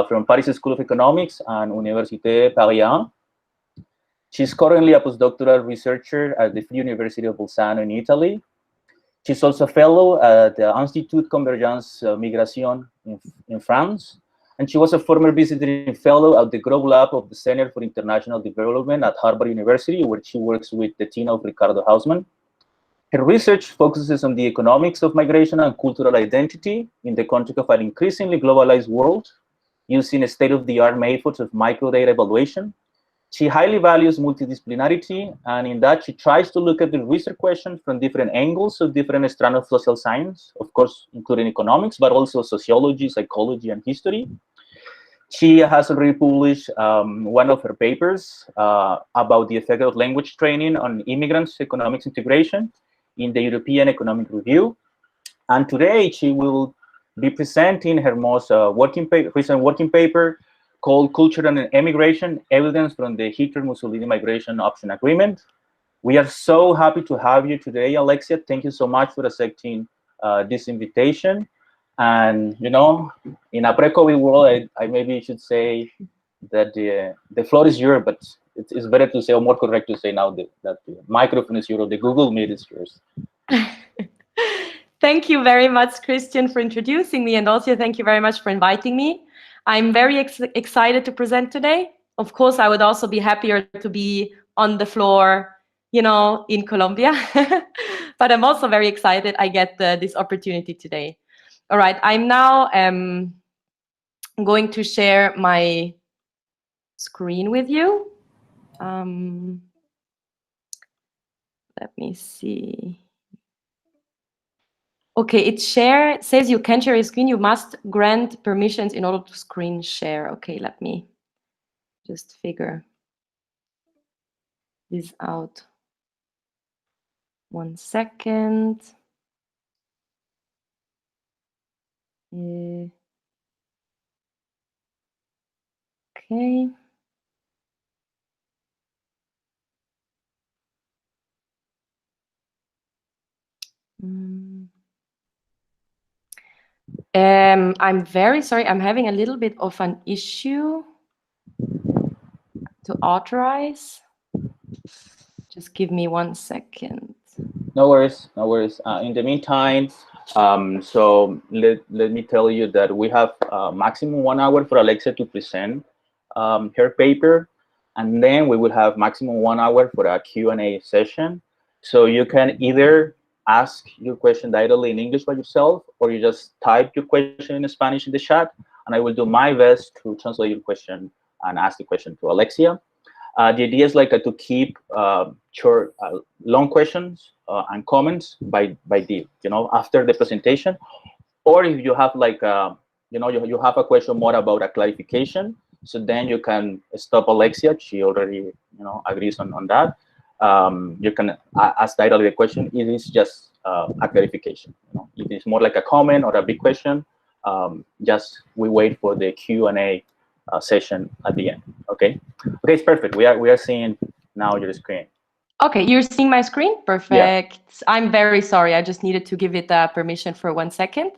from Paris School of Economics and Université Paris. She's currently a postdoctoral researcher at the Free University of Bolzano in Italy. She's also a fellow at the Institut Convergence Migration in France. And she was a former visiting fellow at the Grove Lab of the Center for International Development at Harvard University, where she works with the team of Ricardo Hausmann. Her research focuses on the economics of migration and cultural identity in the context of an increasingly globalized world, using state-of-the-art methods of microdata evaluation. She highly values multidisciplinarity, and in that she tries to look at the research questions from different angles of different strands of social science, of course, including economics, but also sociology, psychology, and history. She has already published one of her papers about the effect of language training on immigrants' economic integration in the European Economic Review. And today she will be presenting her most recent working paper called Culture and Emigration, Evidence from the Hitler-Mussolini Migration Option Agreement. We are so happy to have you today, Alexia. Thank you so much for accepting this invitation. And, you know, in a pre-COVID world, I maybe should say that the floor is yours, but it's better to say, or more correct to say now that the microphone is yours, the Google Meet is yours. Thank you very much, Christian, for introducing me, and also thank you very much for inviting me. I'm very excited to present today. Of course, I would also be happier to be on the floor, you know, in Colombia, but I'm also very excited I get this opportunity today. All right, I'm now going to share my screen with you. Let me see. Okay, it says you can share your screen. You must grant permissions in order to screen share. Okay, let me just figure this out. 1 second. Okay. I'm very sorry. I'm having a little bit of an issue to authorize. Just give me 1 second. No worries, no worries. In the meantime, so let me tell you that we have maximum 1 hour for Alexia to present her paper, and then we will have maximum 1 hour for a Q&A session. So you can either ask your question directly in English by yourself, or you just type your question in Spanish in the chat, and I will do my best to translate your question and ask the question to Alexia. The idea is like to keep short, long questions and comments by the, you know, after the presentation, or if you have like, you know, you have a question more about a clarification, so then you can stop Alexia. She already, you know, agrees on that. You can ask directly the question. It is just a clarification. You know, if it's more like a comment or a big question, just we wait for the Q&A session at the end. Okay. Okay, it's perfect. We are seeing now your screen. Okay, you're seeing my screen. Perfect. Yeah. I'm very sorry. I just needed to give it permission for 1 second.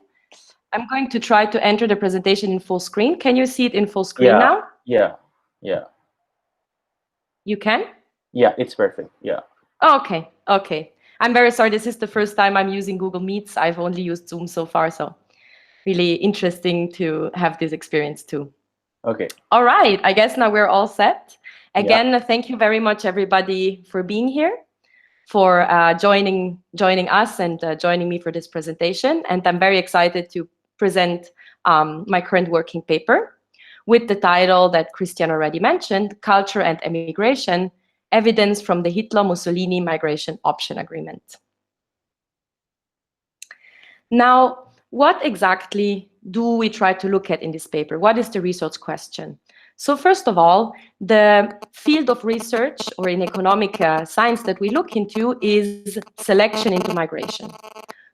I'm going to try to enter the presentation in full screen. Can you see it in full screen now? Yeah. You can? Yeah, it's perfect. Yeah. Okay. Okay. I'm very sorry. This is the first time I'm using Google Meets. I've only used Zoom so far, so really interesting to have this experience too. Okay. All right. I guess now we're all set. Again, thank you very much, everybody, for being here, for joining us and joining me for this presentation. And I'm very excited to present my current working paper with the title that Christian already mentioned, Culture and Emigration, Evidence from the Hitler-Mussolini Migration Option Agreement. Now, what exactly do we try to look at in this paper? What is the research question? So first of all, the field of research, or in economic science that we look into, is selection into migration.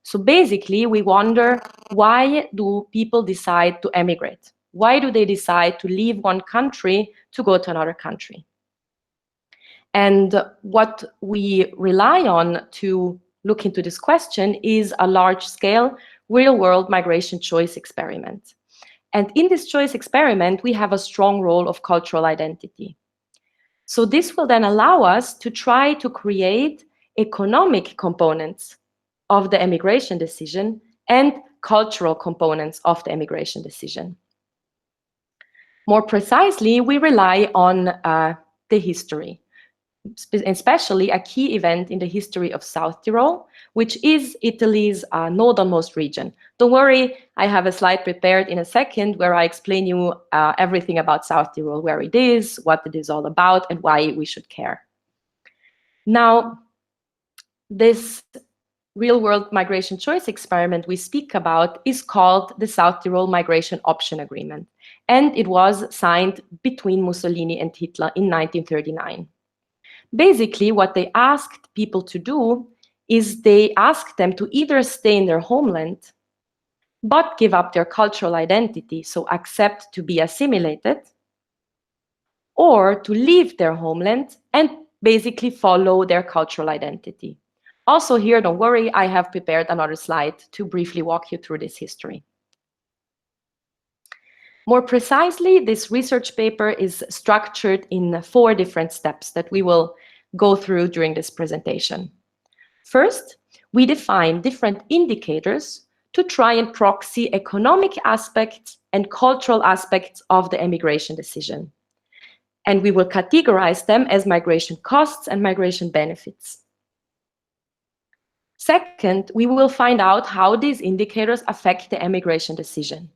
So basically, we wonder, why do people decide to emigrate? Why do they decide to leave one country to go to another country? And what we rely on to look into this question is a large-scale, real-world migration choice experiment. And in this choice experiment, we have a strong role of cultural identity. So this will then allow us to try to create economic components of the emigration decision and cultural components of the emigration decision. More precisely, we rely on the history, especially a key event in the history of South Tyrol, which is Italy's northernmost region. Don't worry, I have a slide prepared in a second where I explain you everything about South Tyrol, where it is, what it is all about, and why we should care. Now, this real-world migration choice experiment we speak about is called the South Tyrol Migration Option Agreement, and it was signed between Mussolini and Hitler in 1939. Basically, what they asked people to do is they asked them to either stay in their homeland, but give up their cultural identity, so accept to be assimilated, or to leave their homeland and basically follow their cultural identity. Also here, don't worry, I have prepared another slide to briefly walk you through this history. More precisely, this research paper is structured in 4 different steps that we will go through during this presentation. First, we define different indicators to try and proxy economic aspects and cultural aspects of the emigration decision. And we will categorize them as migration costs and migration benefits. Second, we will find out how these indicators affect the emigration decision.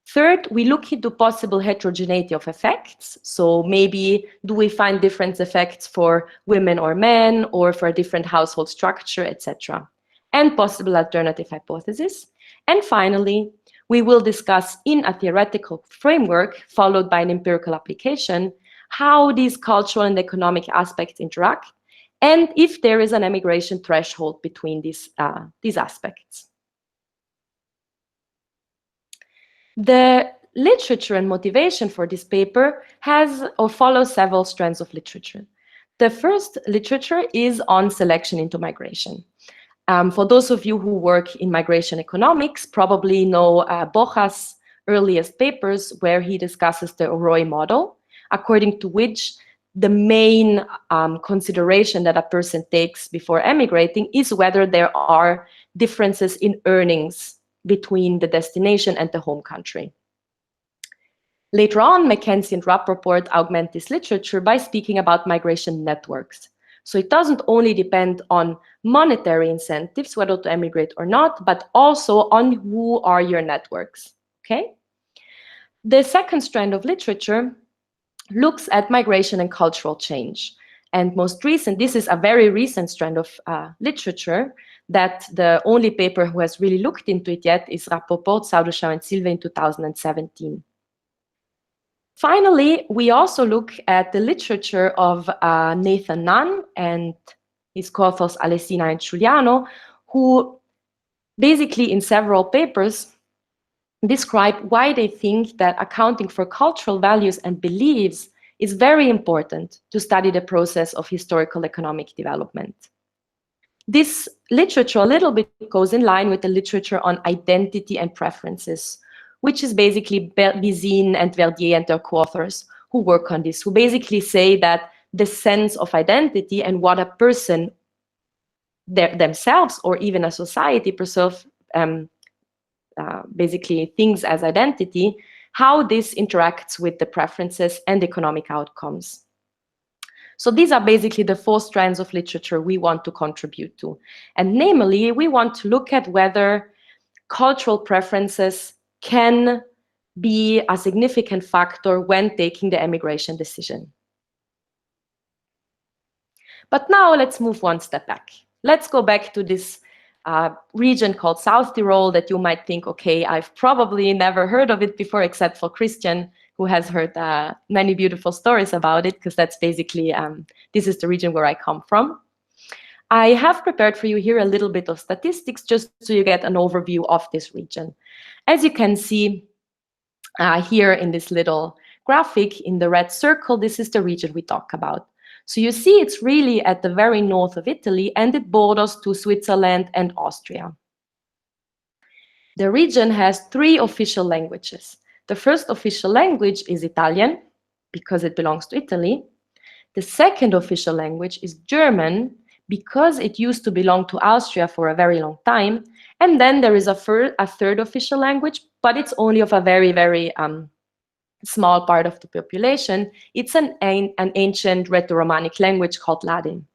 Third, we look into possible heterogeneity of effects. So maybe do we find different effects for women or men, or for a different household structure, etc. And possible alternative hypotheses. And finally, we will discuss in a theoretical framework, followed by an empirical application, how these cultural and economic aspects interact, and if there is an emigration threshold between these aspects. The literature and motivation for this paper has or follows several strands of literature. The first literature is on selection into migration. For those of you who work in migration economics, probably know Bocha's earliest papers where he discusses the Oroi model, according to which the main consideration that a person takes before emigrating is whether there are differences in earnings between the destination and the home country. Later on, McKenzie and Rappaport augment this literature by speaking about migration networks. So it doesn't only depend on monetary incentives, whether to emigrate or not, but also on who are your networks, okay? The second strand of literature looks at migration and cultural change. And most recent, this is a very recent strand of literature that the only paper who has really looked into it yet is Rappaport, Saudusham and Silva in 2017. Finally, we also look at the literature of Nathan Nunn and his co-authors Alessina and Giuliano, who basically in several papers describe why they think that accounting for cultural values and beliefs is very important to study the process of historical economic development. This literature a little bit goes in line with the literature on identity and preferences, which is basically Bizine and Verdier and their co-authors who work on this, who basically say that the sense of identity and what a person themselves or even a society perceive basically things as identity, how this interacts with the preferences and economic outcomes. So these are basically the 4 strands of literature we want to contribute to. And namely, we want to look at whether cultural preferences can be a significant factor when taking the emigration decision. But now let's move one step back. Let's go back to this region called South Tyrol that you might think, okay, I've probably never heard of it before, except for Christian, who has heard many beautiful stories about it, because that's basically, this is the region where I come from. I have prepared for you here a little bit of statistics just so you get an overview of this region. As you can see here in this little graphic in the red circle, this is the region we talk about. So you see it's really at the very north of Italy, and it borders to Switzerland and Austria. The region has 3 official languages. The first official language is Italian, because it belongs to Italy. The second official language is German, because it used to belong to Austria for a very long time. And then there is a third official language, but it's only of a very, very small part of the population. It's an ancient Greco-Romanic language called Latin.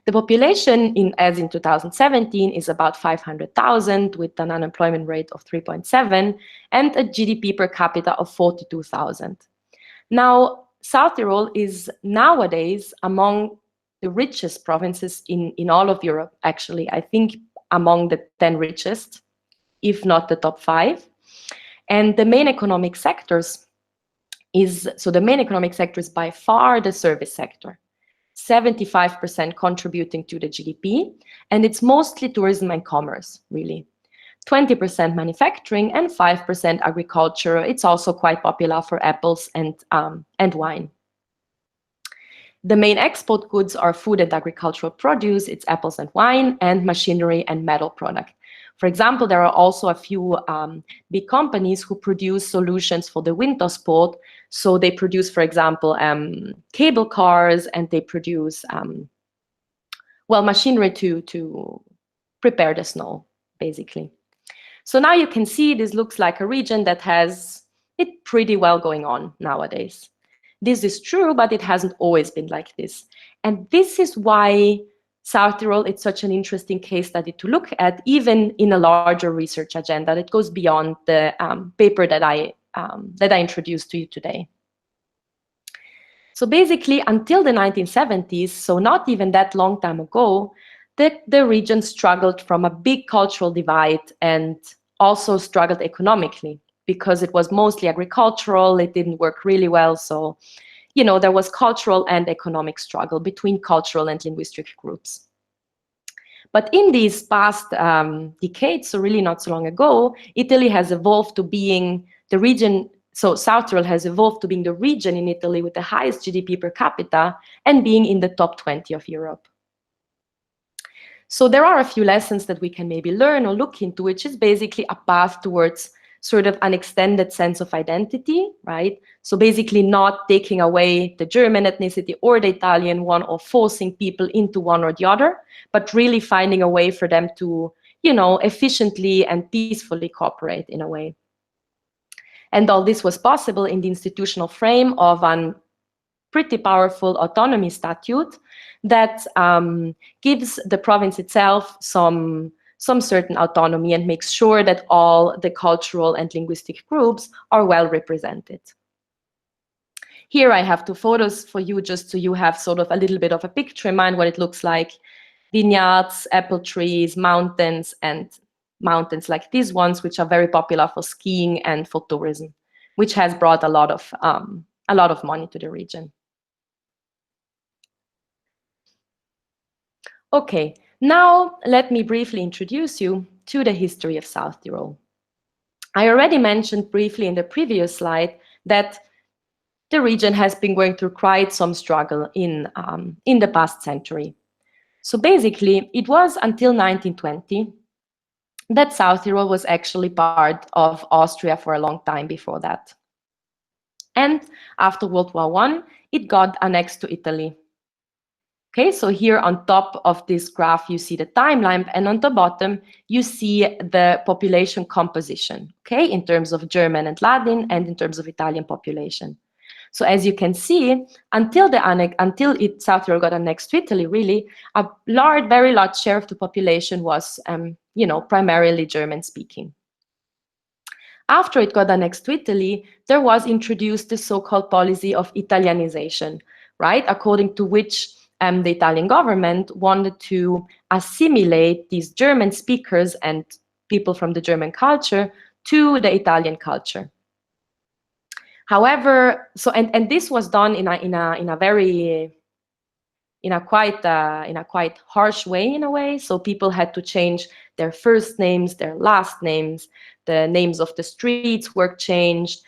The population, as in 2017, is about 500,000 with an unemployment rate of 3.7 and a GDP per capita of 42,000. Now, South Tyrol is nowadays among the richest provinces in all of Europe, actually. I think among the 10 richest, if not the top 5. And the main economic sectors is by far the service sector. 75% contributing to the GDP, and it's mostly tourism and commerce, really. 20% manufacturing and 5% agriculture. It's also quite popular for apples and wine. The main export goods are food and agricultural produce, it's apples and wine, and machinery and metal product. For example, there are also a few big companies who produce solutions for the winter sport. So they produce, for example, cable cars, and they produce, machinery to prepare the snow, basically. So now you can see this looks like a region that has it pretty well going on nowadays. This is true, but it hasn't always been like this. And this is why South Tyrol, it's such an interesting case study to look at, even in a larger research agenda that goes beyond the paper that I introduced to you today. So basically, until the 1970s, so not even that long time ago, the region struggled from a big cultural divide and also struggled economically because it was mostly agricultural, it didn't work really well. So, there was cultural and economic struggle between cultural and linguistic groups. But in these past decades, so really not so long ago, Italy has evolved to being the region, so South Tyrol has evolved to being the region in Italy with the highest GDP per capita and being in the top 20 of Europe. So there are a few lessons that we can maybe learn or look into, which is basically a path towards sort of an extended sense of identity, right? So basically not taking away the German ethnicity or the Italian one or forcing people into one or the other, but really finding a way for them to, efficiently and peacefully cooperate in a way. And all this was possible in the institutional frame of a pretty powerful autonomy statute that gives the province itself some certain autonomy and makes sure that all the cultural and linguistic groups are well represented. Here I have 2 photos for you, just so you have sort of a little bit of a picture in mind what it looks like. Vineyards, apple trees, mountains, and mountains like these ones, which are very popular for skiing and for tourism, which has brought a lot of money to the region. Okay, now let me briefly introduce you to the history of South Tyrol. I already mentioned briefly in the previous slide that the region has been going through quite some struggle in the past century. So basically, it was until 1920 that South Tyrol was actually part of Austria for a long time before that. And after World War I, it got annexed to Italy. Okay, so here on top of this graph, you see the timeline, and on the bottom, you see the population composition, okay, in terms of German and Latin and in terms of Italian population. So as you can see, until South Tyrol got annexed to Italy, really, a very large share of the population was, primarily German-speaking. After it got annexed to Italy, there was introduced the so-called policy of Italianization, right, according to which the Italian government wanted to assimilate these German speakers and people from the German culture to the Italian culture. However, and this was done in a quite harsh way, in a way. So people had to change their first names, their last names, the names of the streets were changed.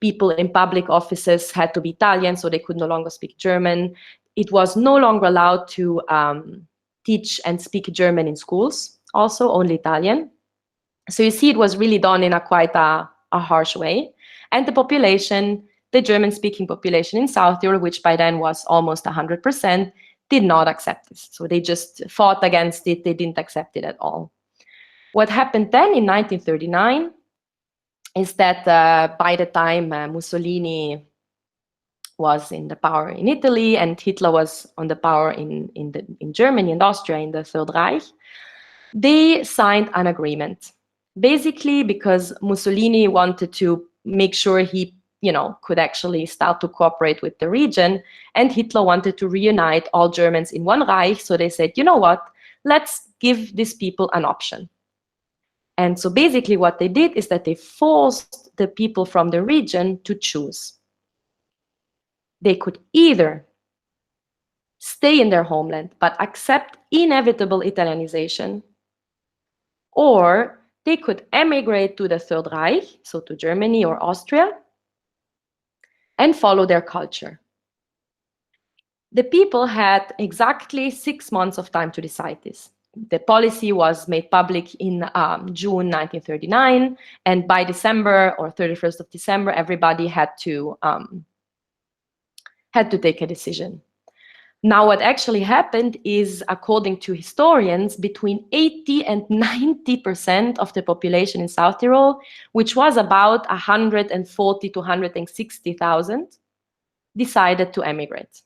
People in public offices had to be Italian, so they could no longer speak German. It was no longer allowed to teach and speak German in schools, also only Italian. So you see, it was really done in a quite a harsh way. And the population, the German-speaking population in South Tyrol, which by then was almost 100%, did not accept this. So they just fought against it. They didn't accept it at all. What happened then in 1939 is that by the time Mussolini was in the power in Italy and Hitler was on the power in Germany and Austria in the Third Reich, they signed an agreement. Basically because Mussolini wanted to make sure he could actually start to cooperate with the region, and Hitler wanted to reunite all Germans in one Reich. So they said, you know what, let's give these people an option. And so basically what they did is that they forced the people from the region to choose. They could either stay in their homeland but accept inevitable Italianization, or they could emigrate to the Third Reich, so to Germany or Austria, and follow their culture. The people had exactly 6 months of time to decide this. The policy was made public in June 1939, and by December or 31st of December, everybody had to take a decision. Now, what actually happened is, according to historians, between 80 and 90% of the population in South Tyrol, which was about 140 to 160,000, decided to emigrate.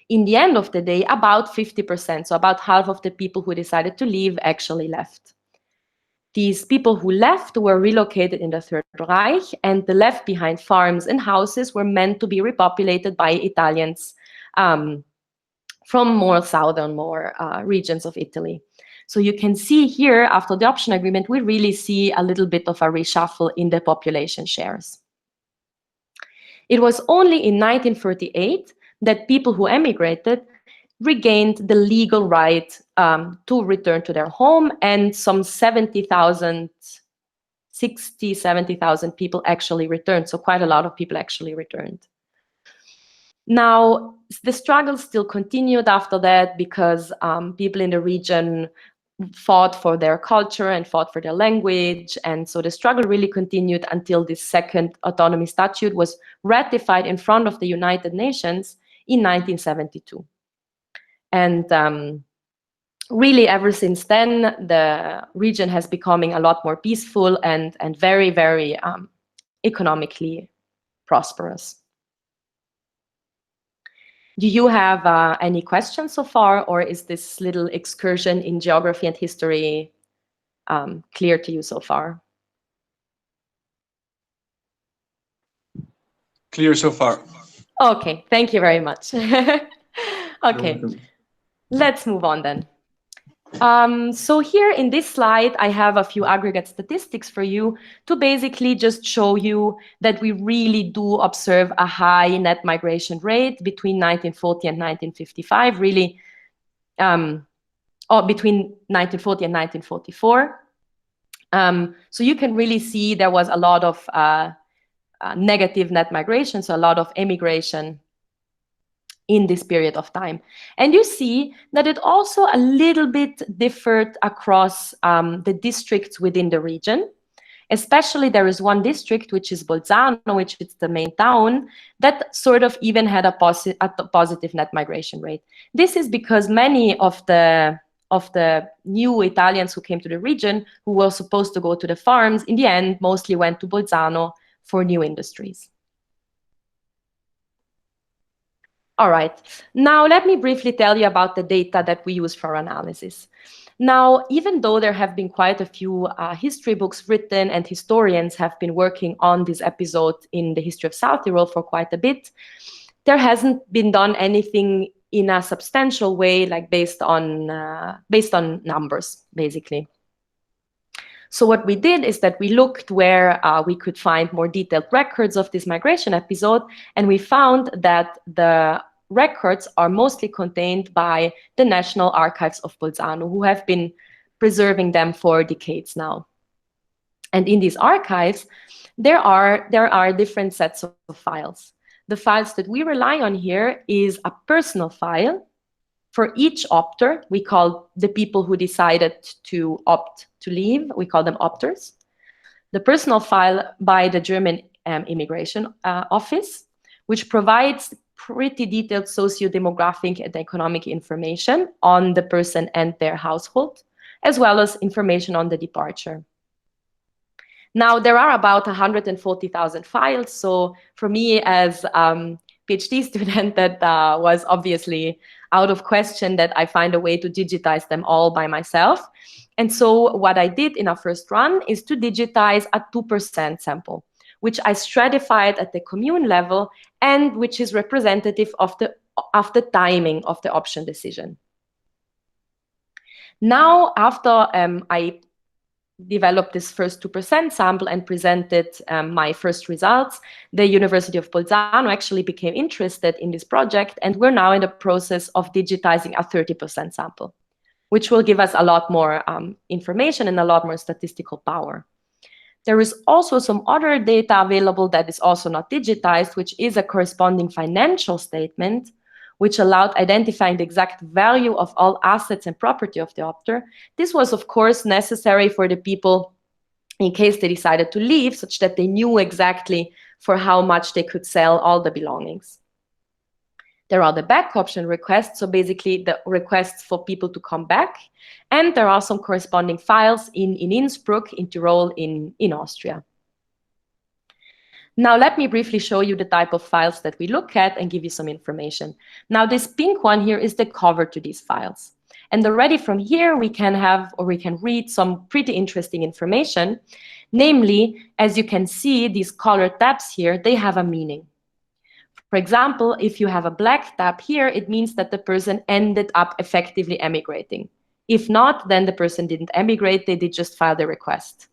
In the end of the day, about 50%, so about half of the people who decided to leave actually left. These people who left were relocated in the Third Reich, and the left behind farms and houses were meant to be repopulated by Italians from more southern, more regions of Italy. So you can see here, after the option agreement, we really see a little bit of a reshuffle in the population shares. It was only in 1938 that people who emigrated regained the legal right to return to their home, and some 70,000 people actually returned. So quite a lot of people actually returned. Now, the struggle still continued after that, because people in the region fought for their culture and fought for their language. And so the struggle really continued until the second autonomy statute was ratified in front of the United Nations in 1972. And really, ever since then, the region has becoming a lot more peaceful and very, very economically prosperous. Do you have any questions so far, or is this little excursion in geography and history clear to you so far? Clear so far. Okay, thank you very much. Okay, let's move on then. So here in this slide, I have a few aggregate statistics for you to basically just show you that we really do observe a high net migration rate between 1940 and 1955, really, or between 1940 and 1944. So you can really see there was a lot of negative net migration, so a lot of emigration in this period of time. And you see that it also a little bit differed across the districts within the region. Especially there is one district, which is Bolzano, which is the main town, that sort of even had a positive net migration rate. This is because many of the new Italians who came to the region, who were supposed to go to the farms, in the end mostly went to Bolzano for new industries. All right, now let me briefly tell you about the data that we use for analysis. Now, even though there have been quite a few history books written and historians have been working on this episode in the history of South Tyrol for quite a bit, there hasn't been done anything in a substantial way, like based on numbers, basically. So what we did is that we looked where we could find more detailed records of this migration episode, and we found that the records are mostly contained by the National Archives of Bolzano, who have been preserving them for decades now. And in these archives, there are different sets of files. The files that we rely on here is a personal file For each opter, we call the people who decided to opt to leave, we call them opters. The personal file by the German immigration office, which provides pretty detailed socio-demographic and economic information on the person and their household, as well as information on the departure. Now, there are about 140,000 files. So for me as PhD student, that was obviously out of question that I find a way to digitize them all by myself. And so what I did in our first run is to digitize a 2% sample, which I stratified at the commune level and which is representative of the timing of the option decision. Now, after I developed this first 2% sample and presented my first results, the University of Bolzano actually became interested in this project, and we're now in the process of digitizing a 30% sample, which will give us a lot more information and a lot more statistical power. There is also some other data available that is also not digitized, which is a corresponding financial statement, which allowed identifying the exact value of all assets and property of the opter. This was, of course, necessary for the people in case they decided to leave, such that they knew exactly for how much they could sell all the belongings. There are the back option requests, so basically the requests for people to come back. And there are some corresponding files in Innsbruck, in Tyrol, in Austria. Now, let me briefly show you the type of files that we look at and give you some information. Now, this pink one here is the cover to these files. And already from here, we can have, or we can read some pretty interesting information. Namely, as you can see, these colored tabs here, they have a meaning. For example, if you have a black tab here, it means that the person ended up effectively emigrating. If not, then the person didn't emigrate, they did just file the request.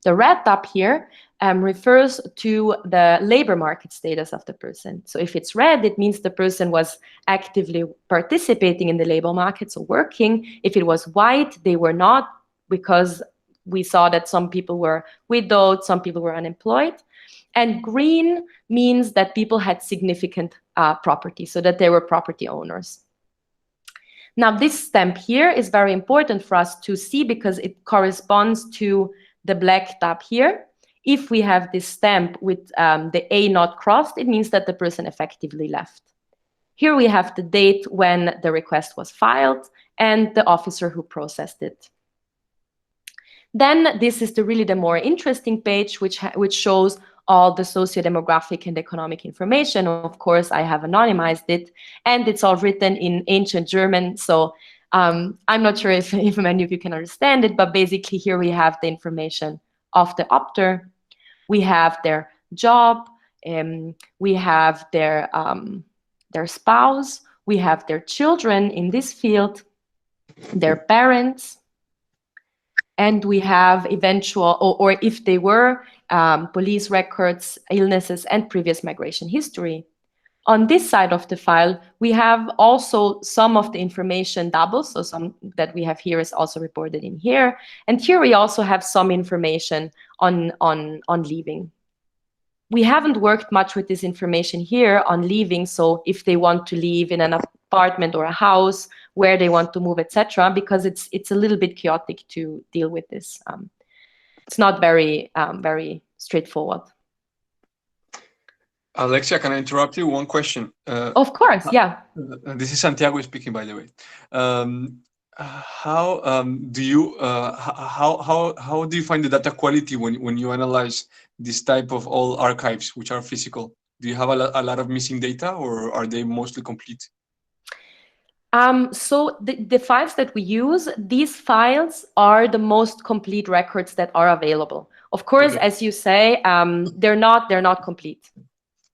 The red tab here refers to the labor market status of the person. So if it's red, it means the person was actively participating in the labor market, so working. If it was white, they were not, because we saw that some people were widowed, some people were unemployed. And green means that people had significant property, so that they were property owners. Now, this stamp here is very important for us to see because it corresponds to the black tab here. If we have this stamp with the A not crossed, it means that the person effectively left. Here we have the date when the request was filed and the officer who processed it. Then this is really the more interesting page, which shows all the socio-demographic and economic information. Of course, I have anonymized it, and it's all written in ancient German. So I'm not sure if many of you can understand it, but basically here we have the information of the opter. We have their job, we have their spouse, we have their children in this field, their parents, and we have eventual, or if they were, police records, illnesses, and previous migration history. On this side of the file, we have also some of the information double, so some that we have here is also reported in here. And here we also have some information on leaving. We haven't worked much with this information here on leaving, so if they want to leave in an apartment or a house, where they want to move, etc., because it's a little bit chaotic to deal with this. It's not very straightforward. Alexia, can I interrupt you? One question. Of course, yeah. This is Santiago speaking, by the way. How do you find the data quality when you analyze this type of all archives, which are physical? Do you have a lot of missing data, or are they mostly complete? So the files that we use, these files are the most complete records that are available. Of course, okay, as you say, they're not complete.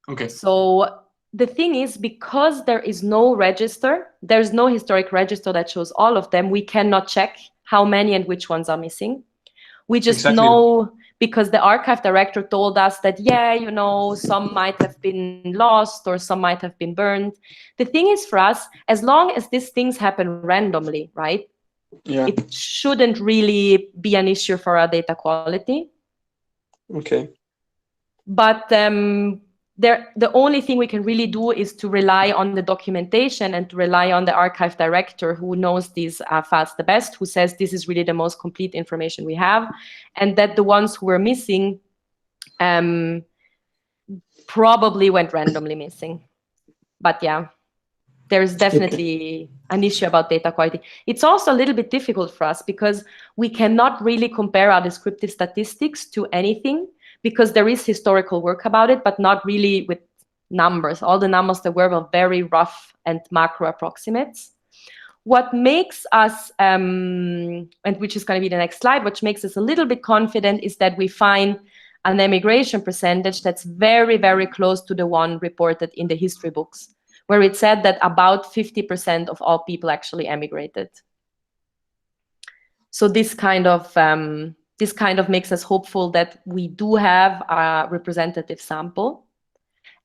Okay. So the thing is, because there is no register, there's no historic register that shows all of them, we cannot check how many and which ones are missing. We just know, because the archive director told us that, yeah, you know, some might have been lost or some might have been burned. The thing is, for us, as long as these things happen randomly, right? Yeah. It shouldn't really be an issue for our data quality. Okay. But the only thing we can really do is to rely on the documentation and to rely on the archive director who knows these files the best, who says this is really the most complete information we have, and that the ones who were missing probably went randomly missing. But yeah, there's definitely an issue about data quality. It's also a little bit difficult for us because we cannot really compare our descriptive statistics to anything, because there is historical work about it, but not really with numbers. All the numbers there were very rough and macro approximates. What makes us, and which is going to be the next slide, which makes us a little bit confident is that we find an emigration percentage that's very, very close to the one reported in the history books, where it said that about 50% of all people actually emigrated. So this kind of makes us hopeful that we do have a representative sample.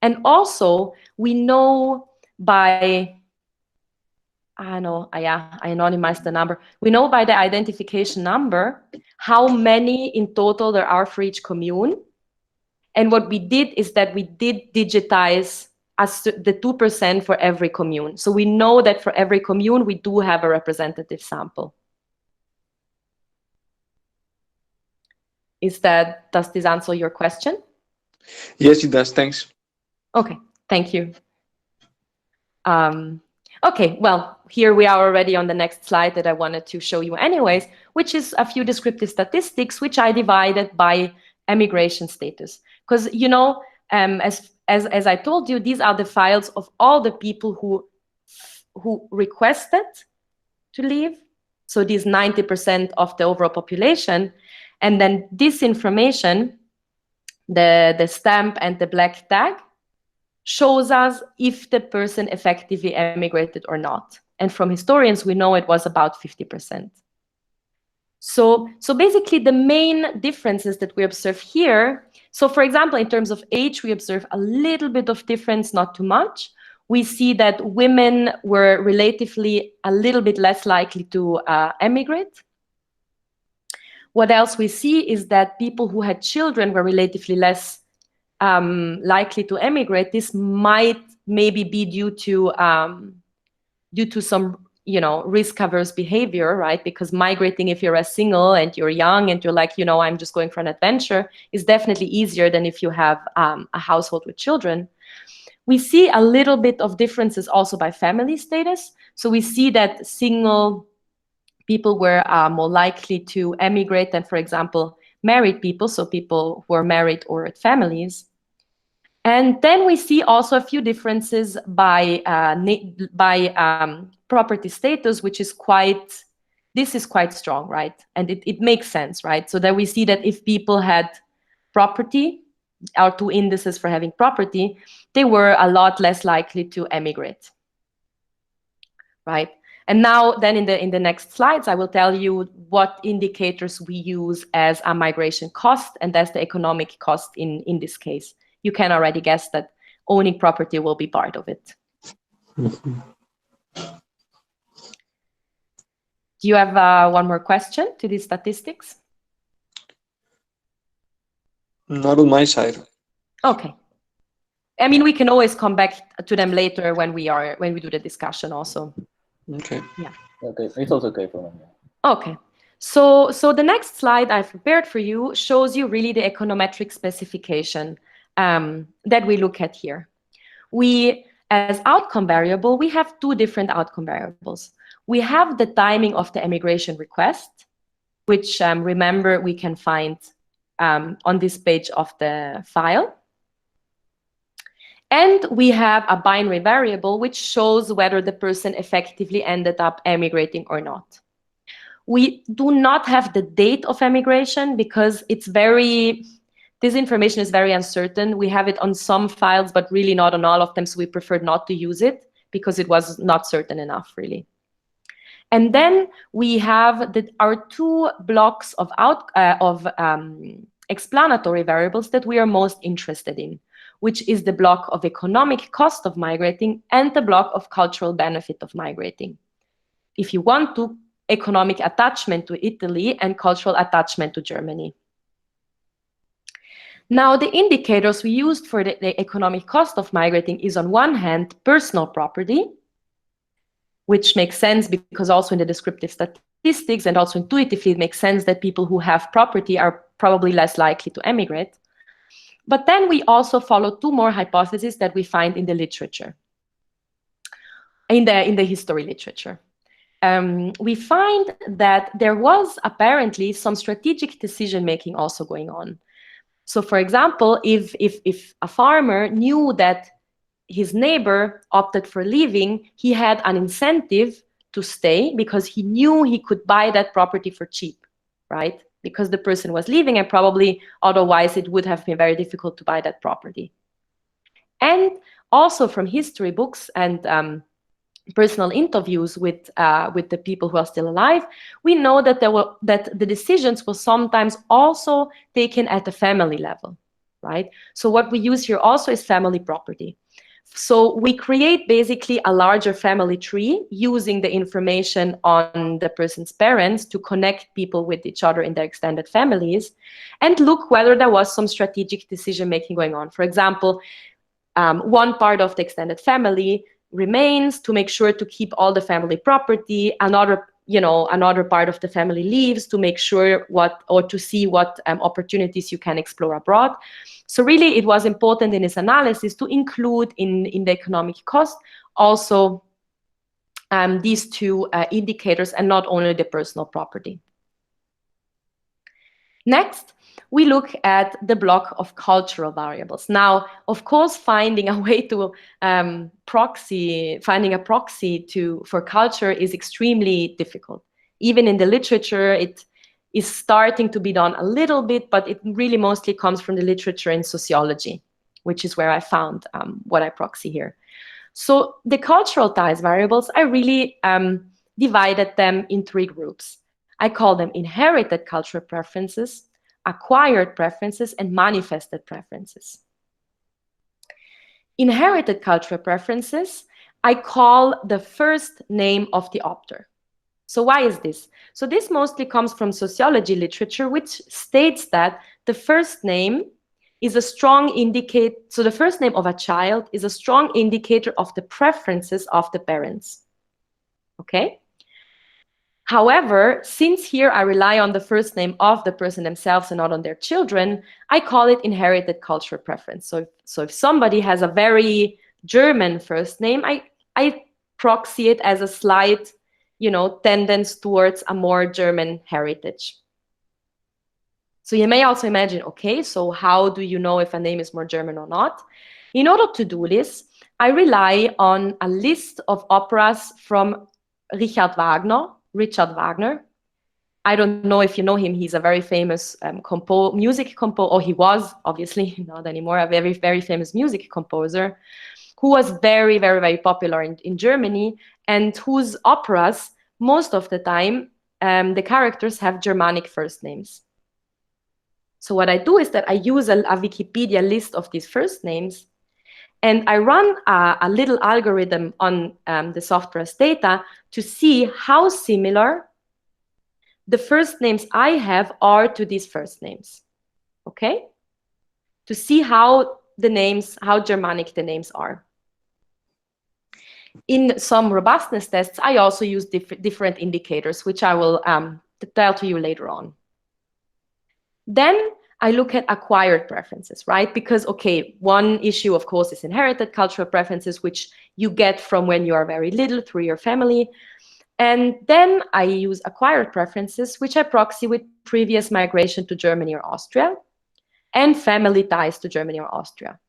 And also, we know by, I anonymized the number. We know by the identification number how many in total there are for each commune. And what we did is that we did digitize the 2% for every commune. So we know that for every commune, we do have a representative sample. Does this answer your question? Yes, it does. Thanks. Okay, thank you. Okay, well, here we are already on the next slide that I wanted to show you anyways, which is a few descriptive statistics, which I divided by emigration status. Because, you know, as I told you, these are the files of all the people who requested to leave. So these 90% of the overall population. And then this information, the stamp and the black tag, shows us if the person effectively emigrated or not. And from historians, we know it was about 50%. So basically, the main differences that we observe here, so for example, in terms of age, we observe a little bit of difference, not too much. We see that women were relatively a little bit less likely to emigrate. What else we see is that people who had children were relatively less likely to emigrate. This might maybe be due to some, you know, risk-averse behavior, right? Because migrating, if you're a single and you're young and you're like, you know, I'm just going for an adventure, is definitely easier than if you have a household with children. We see a little bit of differences also by family status. So we see that single people were more likely to emigrate than, for example, married people, so people who are married or with families. And then we see also a few differences by property status, which is quite strong, right? And it makes sense, right? So that we see that if people had property, our two indices for having property, they were a lot less likely to emigrate, right? And now then in the next slides, I will tell you what indicators we use as a migration cost and as the economic cost in this case. You can already guess that owning property will be part of it. Mm-hmm. Do you have one more question to these statistics? Not on my side. Okay. I mean, we can always come back to them later when we do the discussion also. Okay. Yeah. Okay, it's also okay for me. Okay. So the next slide I've prepared for you shows you really the econometric specification that we look at here. We, as outcome variable, we have two different outcome variables. We have the timing of the emigration request, which remember we can find on this page of the file. And we have a binary variable which shows whether the person effectively ended up emigrating or not. We do not have the date of emigration because this information is very uncertain. We have it on some files, but really not on all of them. So we preferred not to use it because it was not certain enough, really. And then we have our two blocks of explanatory variables that we are most interested in, which is the block of economic cost of migrating and the block of cultural benefit of migrating. If you want to, economic attachment to Italy and cultural attachment to Germany. Now, the indicators we used for the economic cost of migrating is, on one hand, personal property, which makes sense because also in the descriptive statistics and also intuitively it makes sense that people who have property are probably less likely to emigrate. But then we also follow two more hypotheses that we find in the literature, in the history literature. We find that there was apparently some strategic decision-making also going on. So for example, if a farmer knew that his neighbor opted for leaving, he had an incentive to stay because he knew he could buy that property for cheap, right? Because the person was leaving and probably otherwise it would have been very difficult to buy that property. And also from history books and personal interviews with the people who are still alive, we know that the decisions were sometimes also taken at the family level, right? So what we use here also is family property. So we create basically a larger family tree using the information on the person's parents to connect people with each other in their extended families and look whether there was some strategic decision-making going on. For example, one part of the extended family remains to make sure to keep all the family property, another part of the family leaves to make sure to see what opportunities you can explore abroad. So really it was important in this analysis to include in the economic cost also these two indicators and not only the personal property. Next, we look at the block of cultural variables. Now, of course, finding a way to proxy for culture is extremely difficult. Even in the literature, it is starting to be done a little bit, but it really mostly comes from the literature in sociology, which is where I found what I proxy here. So the cultural ties variables, I really divided them in three groups. I call them inherited cultural preferences, acquired preferences, and manifested preferences. Inherited cultural preferences, I call the first name of the opter. So why is this? So this mostly comes from sociology literature, which states that the first name is a strong indicator, so the first name of a child is a strong indicator of the preferences of the parents. Okay? However, since here I rely on the first name of the person themselves and not on their children, I call it inherited cultural preference. So if somebody has a very German first name, I proxy it as a slight, tendency towards a more German heritage. So you may also imagine, okay, so how do you know if a name is more German or not? In order to do this, I rely on a list of operas from Richard Wagner. I don't know if you know him. He's a very famous music composer, or he was, obviously not anymore, a very, very famous music composer who was very, very, very popular in Germany and whose operas, most of the time, the characters have Germanic first names. So what I do is that I use a Wikipedia list of these first names, and I run a little algorithm on the software's data to see how similar the first names I have are to these first names, okay? To see how Germanic the names are. In some robustness tests, I also use different indicators, which I will tell to you later on. Then I look at acquired preferences, right? Because, okay, one issue, of course, is inherited cultural preferences, which you get from when you are very little through your family. And then I use acquired preferences, which I proxy with previous migration to Germany or Austria and family ties to Germany or Austria.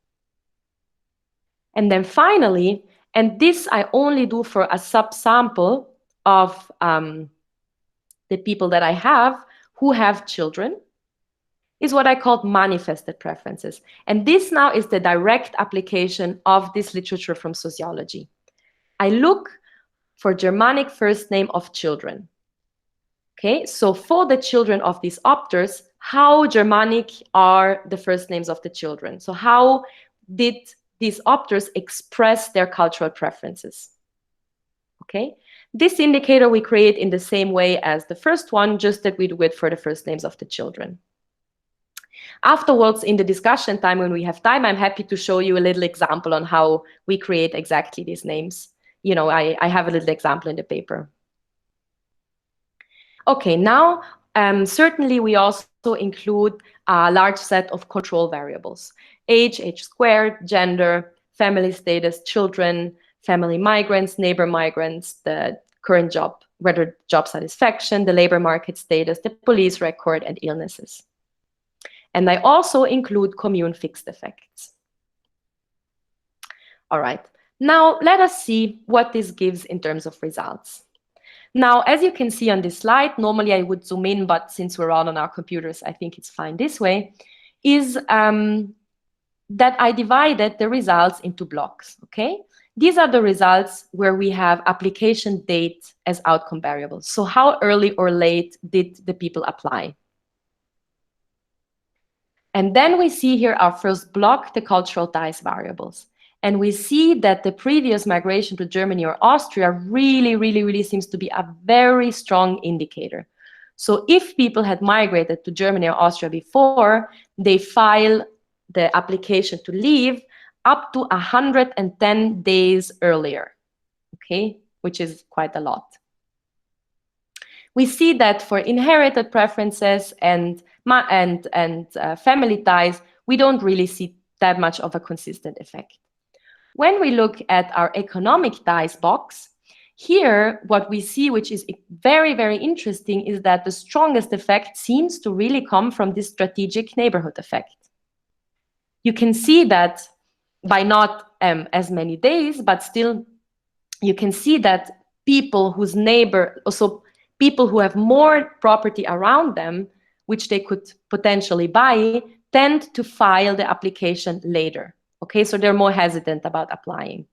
And then finally, and this I only do for a subsample of the people that I have who have children, is what I call manifested preferences. And this now is the direct application of this literature from sociology. I look for Germanic first name of children. Okay, so for the children of these opters, how Germanic are the first names of the children? So how did these opters express their cultural preferences? Okay, this indicator we create in the same way as the first one, just that we do it for the first names of the children. Afterwards, in the discussion time, when we have time, I'm happy to show you a little example on how we create exactly these names. You know, I have a little example in the paper. Okay, now, certainly we also include a large set of control variables: age squared, gender, family status, children, family migrants, neighbor migrants, the current job, whether job satisfaction, the labor market status, the police record, and illnesses. And I also include commune fixed effects. All right, now let us see what this gives in terms of results. Now, as you can see on this slide, normally I would zoom in, but since we're all on our computers, I think it's fine this way, is that I divided the results into blocks, okay? These are the results where we have application date as outcome variables. So how early or late did the people apply? And then we see here our first block, the cultural ties variables. And we see that the previous migration to Germany or Austria really seems to be a very strong indicator. So if people had migrated to Germany or Austria before, they file the application to leave up to 110 days earlier, okay, which is quite a lot. We see that for inherited preferences and family ties, we don't really see that much of a consistent effect. When we look at our economic ties box, here what we see, which is very interesting, is that the strongest effect seems to really come from this strategic neighborhood effect. You can see that by not as many days, but still you can see that people whose neighbor, also people who have more property around them, which they could potentially buy, tend to file the application later. Okay, so they're more hesitant about applying.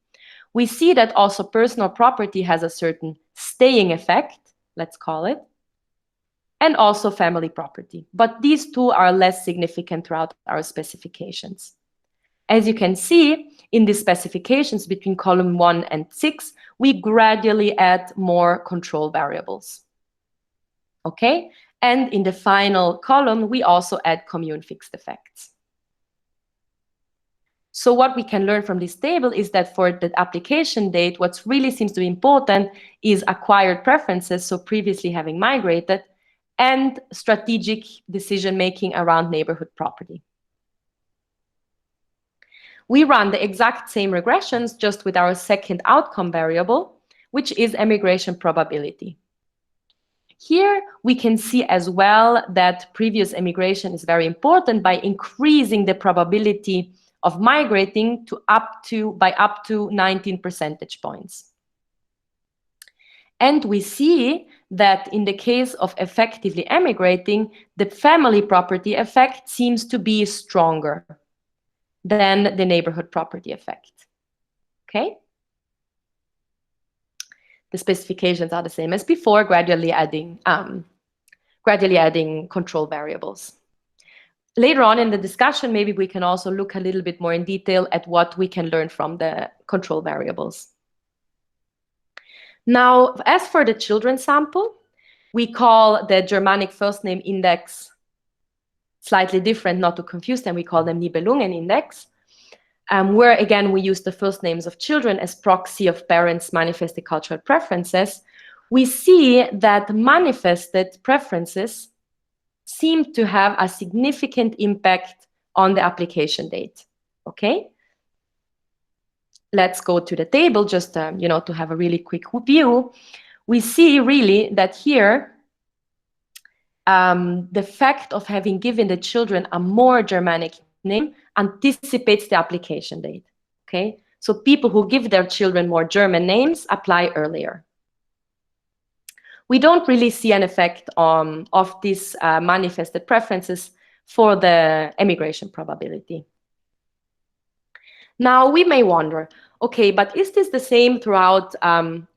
We see that also personal property has a certain staying effect, let's call it, and also family property. But these two are less significant throughout our specifications. As you can see, in the specifications between column 1 and 6, we gradually add more control variables. Okay, and in the final column, we also add commune fixed effects. So what we can learn from this table is that for the application date, what really seems to be important is acquired preferences, so previously having migrated, and strategic decision-making around neighborhood property. We run the exact same regressions, just with our second outcome variable, which is emigration probability. Here, we can see as well that previous emigration is very important by increasing the probability of migrating by up to 19 percentage points. And we see that in the case of effectively emigrating, the family property effect seems to be stronger than the neighborhood property effect. Okay? The specifications are the same as before, gradually adding control variables. Later on in the discussion, maybe we can also look a little bit more in detail at what we can learn from the control variables. Now, as for the children sample, we call the Germanic first name index slightly different, not to confuse them. We call them Nibelungen index, where again we use the first names of children as proxy of parents' manifested cultural preferences. We see that manifested preferences seem to have a significant impact on the application date. Okay, let's go to the table just to have a really quick view. We see really that here the fact of having given the children a more Germanic name anticipates the application date. Okay, so people who give their children more German names apply earlier. We don't really see an effect of these manifested preferences for the emigration probability. Now, we may wonder, okay, but is this the same throughout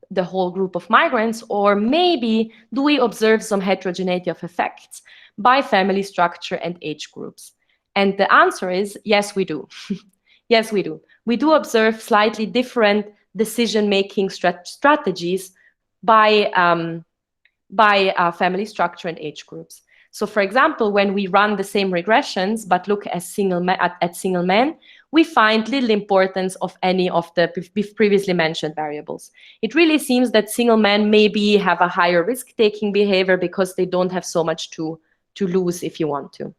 the whole group of migrants, or maybe do we observe some heterogeneity of effects by family structure and age groups? And the answer is yes, we do. Yes, we do. We do observe slightly different decision-making strategies by family structure and age groups. So for example, when we run the same regressions, but look at single men, we find little importance of any of the previously mentioned variables. It really seems that single men maybe have a higher risk-taking behavior because they don't have so much to lose if you want to.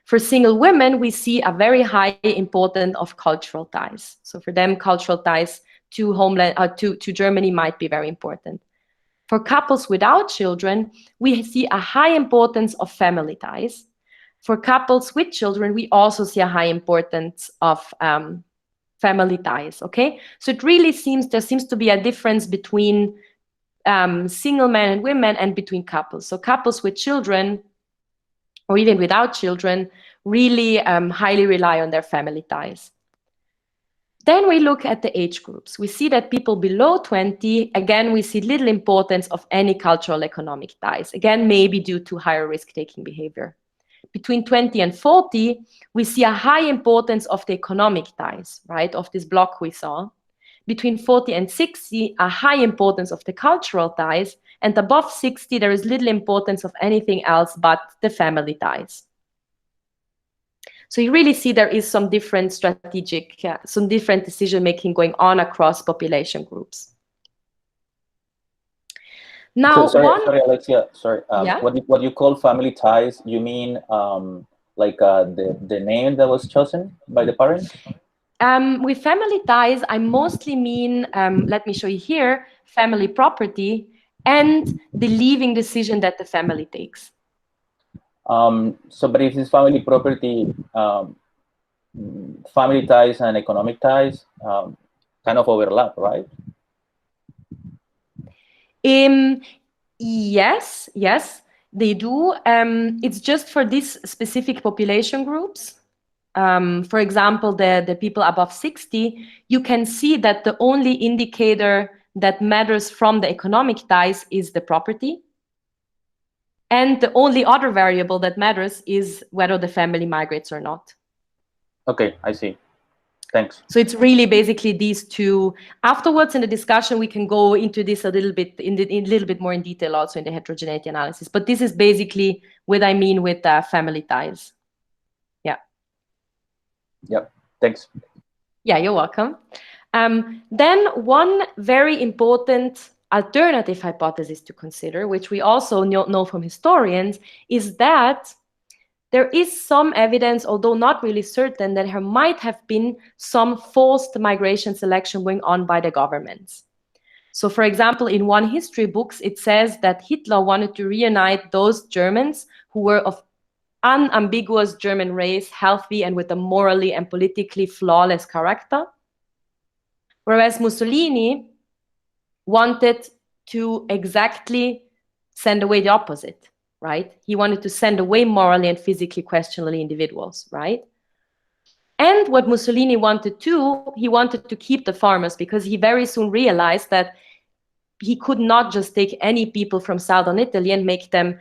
For single women, we see a very high importance of cultural ties. So for them, cultural ties to homeland, to Germany might be very important. For couples without children, we see a high importance of family ties. For couples with children, we also see a high importance of family ties, okay? So it really seems, there seems to be a difference between single men and women and between couples. So couples with children, or even without children, really highly rely on their family ties. Then we look at the age groups. We see that people below 20, again, we see little importance of any cultural economic ties. Again, maybe due to higher risk-taking behavior. Between 20 and 40, we see a high importance of the economic ties, right, of this block we saw. Between 40 and 60, a high importance of the cultural ties. And above 60, there is little importance of anything else but the family ties. So you really see there is some different strategic, some different decision-making going on across population groups. Now, sorry, Alexia, sorry. Yeah? What you call family ties, you mean like the name that was chosen by the parents? With family ties, I mostly mean, let me show you here, family property and the leaving decision that the family takes. So, but if it's family property, family ties and economic ties kind of overlap, right? Yes, they do. It's just for these specific population groups. For example, the people above 60, you can see that the only indicator that matters from the economic ties is the property. And the only other variable that matters is whether the family migrates or not. Okay, I see. Thanks. So it's really basically these two. Afterwards in the discussion, we can go into this a little bit, in a little bit more in detail also in the heterogeneity analysis. But this is basically what I mean with family ties. Yeah. Yep, thanks. Yeah, you're welcome. Then one very important alternative hypothesis to consider, which we also know from historians, is that there is some evidence, although not really certain, that there might have been some forced migration selection going on by the governments. So for example, in one history books, it says that Hitler wanted to reunite those Germans who were of unambiguous German race, healthy and with a morally and politically flawless character. Whereas Mussolini wanted to exactly send away the opposite, right? He wanted to send away morally and physically questionable individuals, right? And what Mussolini wanted to, he wanted to keep the farmers because he very soon realized that he could not just take any people from southern Italy and make them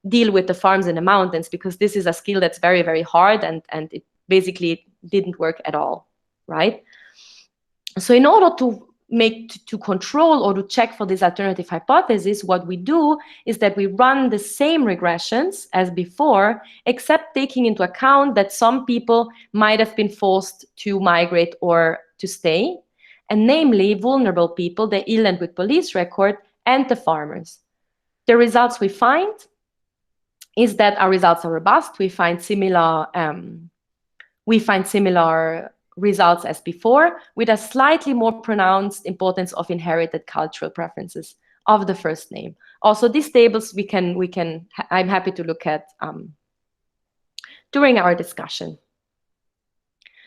deal with the farms in the mountains, because this is a skill that's very, very hard, and it basically didn't work at all, right? So in order to control or to check for this alternative hypothesis, what we do is that we run the same regressions as before, except taking into account that some people might have been forced to migrate or to stay, and namely vulnerable people, the ill and with police record, and the farmers. The results we find is that our results are robust. We find similar results as before, with a slightly more pronounced importance of inherited cultural preferences of the first name. Also, these tables I'm happy to look at during our discussion.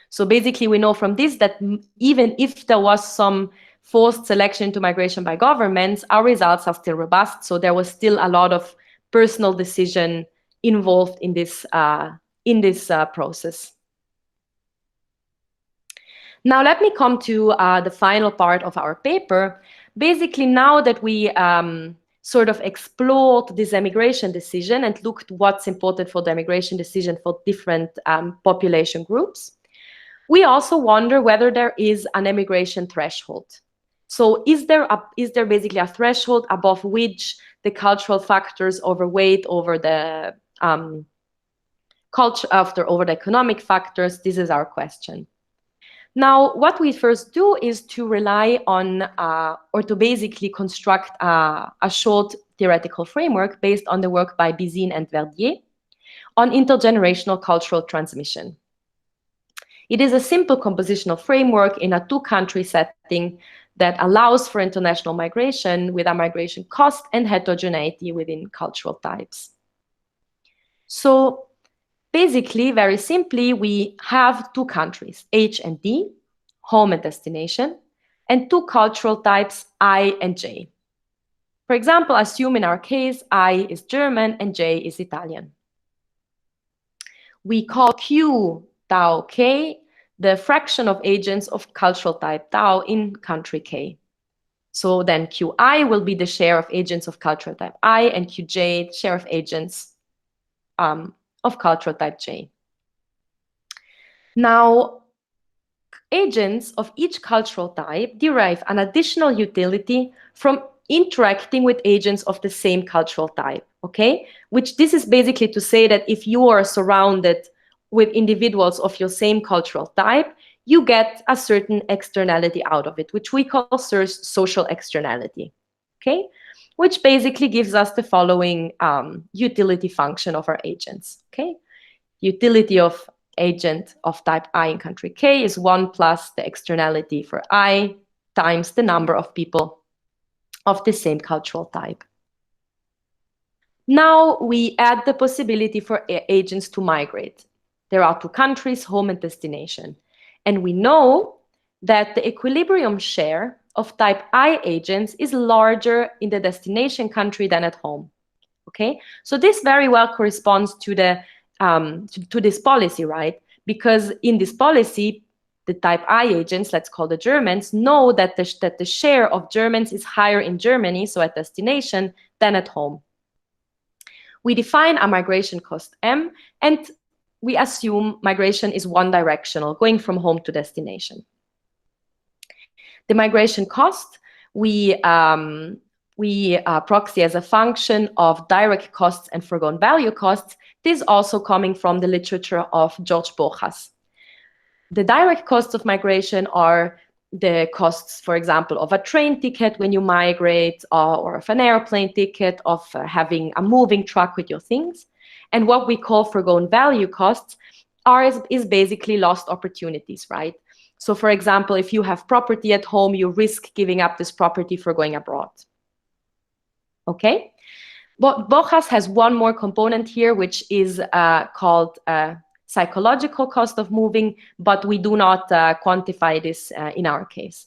So basically, we know from this that even if there was some forced selection into migration by governments, our results are still robust. So there was still a lot of personal decision involved in this process. Now let me come to the final part of our paper. Basically, now that we sort of explored this emigration decision and looked what's important for the emigration decision for different population groups, we also wonder whether there is an emigration threshold. So is there basically a threshold above which the cultural factors overweight over the over the economic factors? This is our question. Now, what we first do is to rely on, or to basically construct a short theoretical framework based on the work by Bizine and Verdier on intergenerational cultural transmission. It is a simple compositional framework in a two-country setting that allows for international migration with a migration cost and heterogeneity within cultural types. So basically, very simply, we have two countries, H and D, home and destination, and two cultural types, I and J. For example, assume in our case, I is German and J is Italian. We call Q tau K the fraction of agents of cultural type tau in country K. So then Qi will be the share of agents of cultural type I, and Qj, share of agents of cultural type J. Now, agents of each cultural type derive an additional utility from interacting with agents of the same cultural type, okay? Which this is basically to say that if you are surrounded with individuals of your same cultural type, you get a certain externality out of it, which we call social externality, okay? Which basically gives us the following utility function of our agents, okay? Utility of agent of type I in country K is 1 plus the externality for I times the number of people of the same cultural type. Now we add the possibility for agents to migrate. There are two countries, home and destination. And we know that the equilibrium share of type I agents is larger in the destination country than at home. Okay, so this very well corresponds to the to this policy, right? Because in this policy, the type I agents, let's call the Germans, know that the share of Germans is higher in Germany, so at destination, than at home. We define a migration cost M, and we assume migration is one directional, going from home to destination. The migration cost, we proxy as a function of direct costs and foregone value costs. This is also coming from the literature of George Borjas. The direct costs of migration are the costs, for example, of a train ticket when you migrate, or of an airplane ticket, of having a moving truck with your things. And what we call foregone value costs is basically lost opportunities, right? So for example, if you have property at home, you risk giving up this property for going abroad. Okay? But Borjas has one more component here, which is called psychological cost of moving, but we do not quantify this in our case.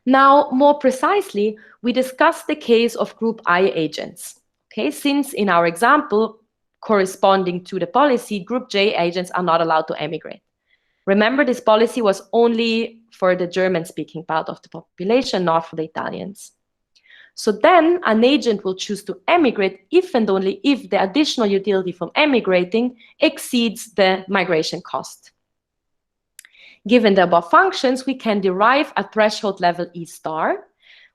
Now, more precisely, we discuss the case of group I agents. Okay, since in our example, corresponding to the policy, group J agents are not allowed to emigrate. Remember, this policy was only for the German-speaking part of the population, not for the Italians. So then an agent will choose to emigrate if and only if the additional utility from emigrating exceeds the migration cost. Given the above functions, we can derive a threshold level E star,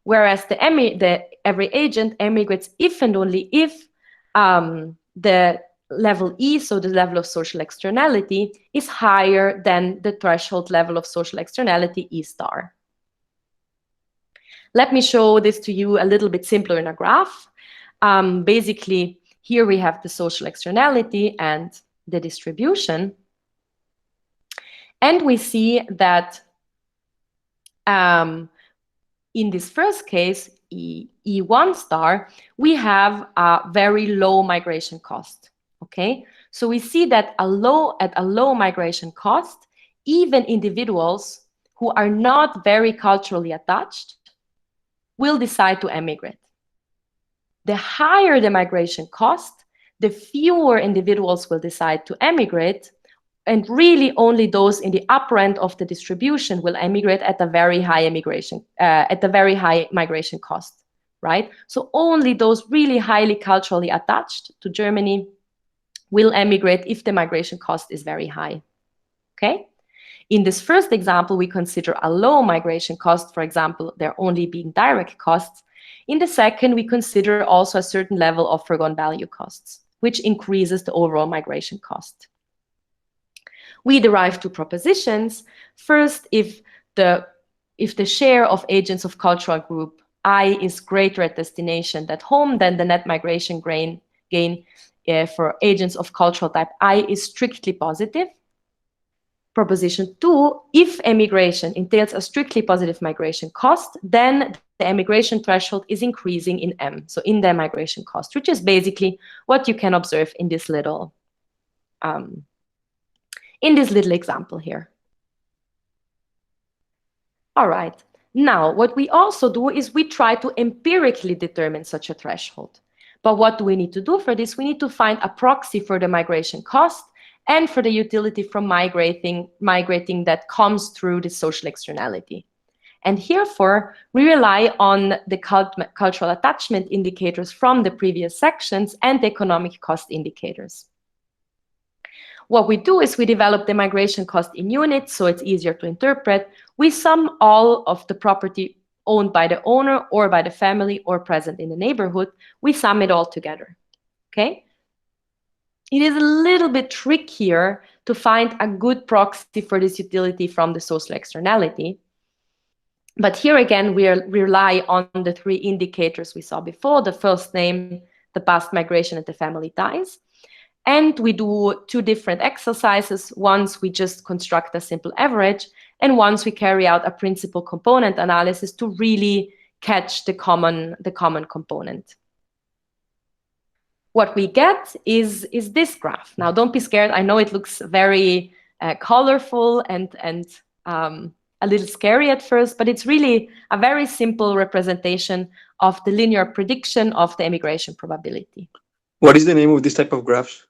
whereas every agent emigrates if and only if the level E, so the level of social externality, is higher than the threshold level of social externality E star. Let me show this to you a little bit simpler in a graph. Basically, here we have the social externality and the distribution. And we see that in this first case, E1 star, we have a very low migration cost, okay? So we see that at a low migration cost, even individuals who are not very culturally attached will decide to emigrate. The higher the migration cost, the fewer individuals will decide to emigrate, and really only those in the upper end of the distribution will emigrate at a very high migration cost, right? So only those really highly culturally attached to Germany will emigrate if the migration cost is very high, okay? In this first example, we consider a low migration cost, for example, there only being direct costs. In the second, we consider also a certain level of foregone value costs, which increases the overall migration cost. We derive two propositions. First, if the share of agents of cultural group I is greater at destination than home, then the net migration gain for agents of cultural type I is strictly positive. Proposition 2, if emigration entails a strictly positive migration cost, then the emigration threshold is increasing in M, so in the migration cost, which is basically what you can observe in this little example here. All right, now what we also do is we try to empirically determine such a threshold. But what do we need to do for this? We need to find a proxy for the migration cost and for the utility from migrating that comes through the social externality. And therefore, we rely on the cultural attachment indicators from the previous sections and the economic cost indicators. What we do is we develop the migration cost in units, so it's easier to interpret. We sum all of the property owned by the owner or by the family or present in the neighborhood. We sum it all together, okay? It is a little bit trickier to find a good proxy for this utility from the social externality. But here again, we rely on the three indicators we saw before, the first name, the past migration, and the family ties. And we do two different exercises. Once we just construct a simple average, and once we carry out a principal component analysis to really catch the common component. What we get is this graph. Now, don't be scared. I know it looks very colorful and a little scary at first, but it's really a very simple representation of the linear prediction of the emigration probability. What is the name of this type of graphs?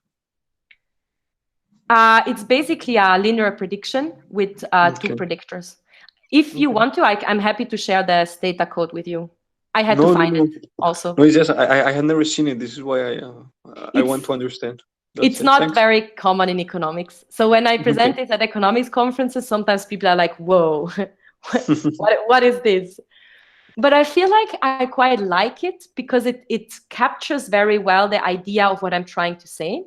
It's basically a linear prediction with two predictors. If you want to, I'm happy to share the data code with you. I had to find it also. No, it's just I had never seen it. This is why I want to understand. It's not very common in economics. So when I present it at economics conferences, sometimes people are like, whoa, what is this? But I feel like I quite like it because it captures very well the idea of what I'm trying to say.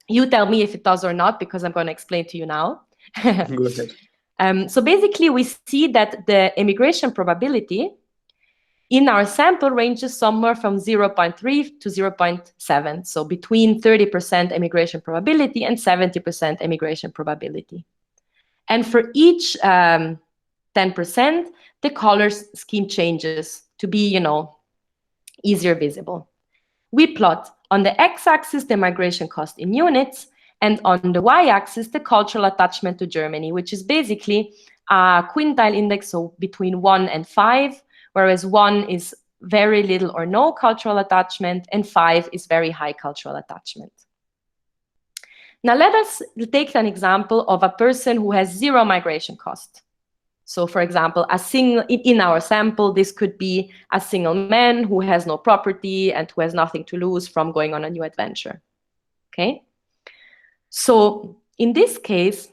You tell me if it does or not, because I'm going to explain to you now. Go ahead. So basically, we see that the emigration probability in our sample ranges somewhere from 0.3 to 0.7. So between 30% emigration probability and 70% emigration probability. And for each 10%, the color scheme changes to be, easier visible. We plot on the x-axis the migration cost in units, and on the y-axis the cultural attachment to Germany, which is basically a quintile index, so between 1 and 5, whereas 1 is very little or no cultural attachment, and 5 is very high cultural attachment. Now let us take an example of a person who has 0 migration cost. So for example, in our sample, this could be a single man who has no property and who has nothing to lose from going on a new adventure, okay? So in this case,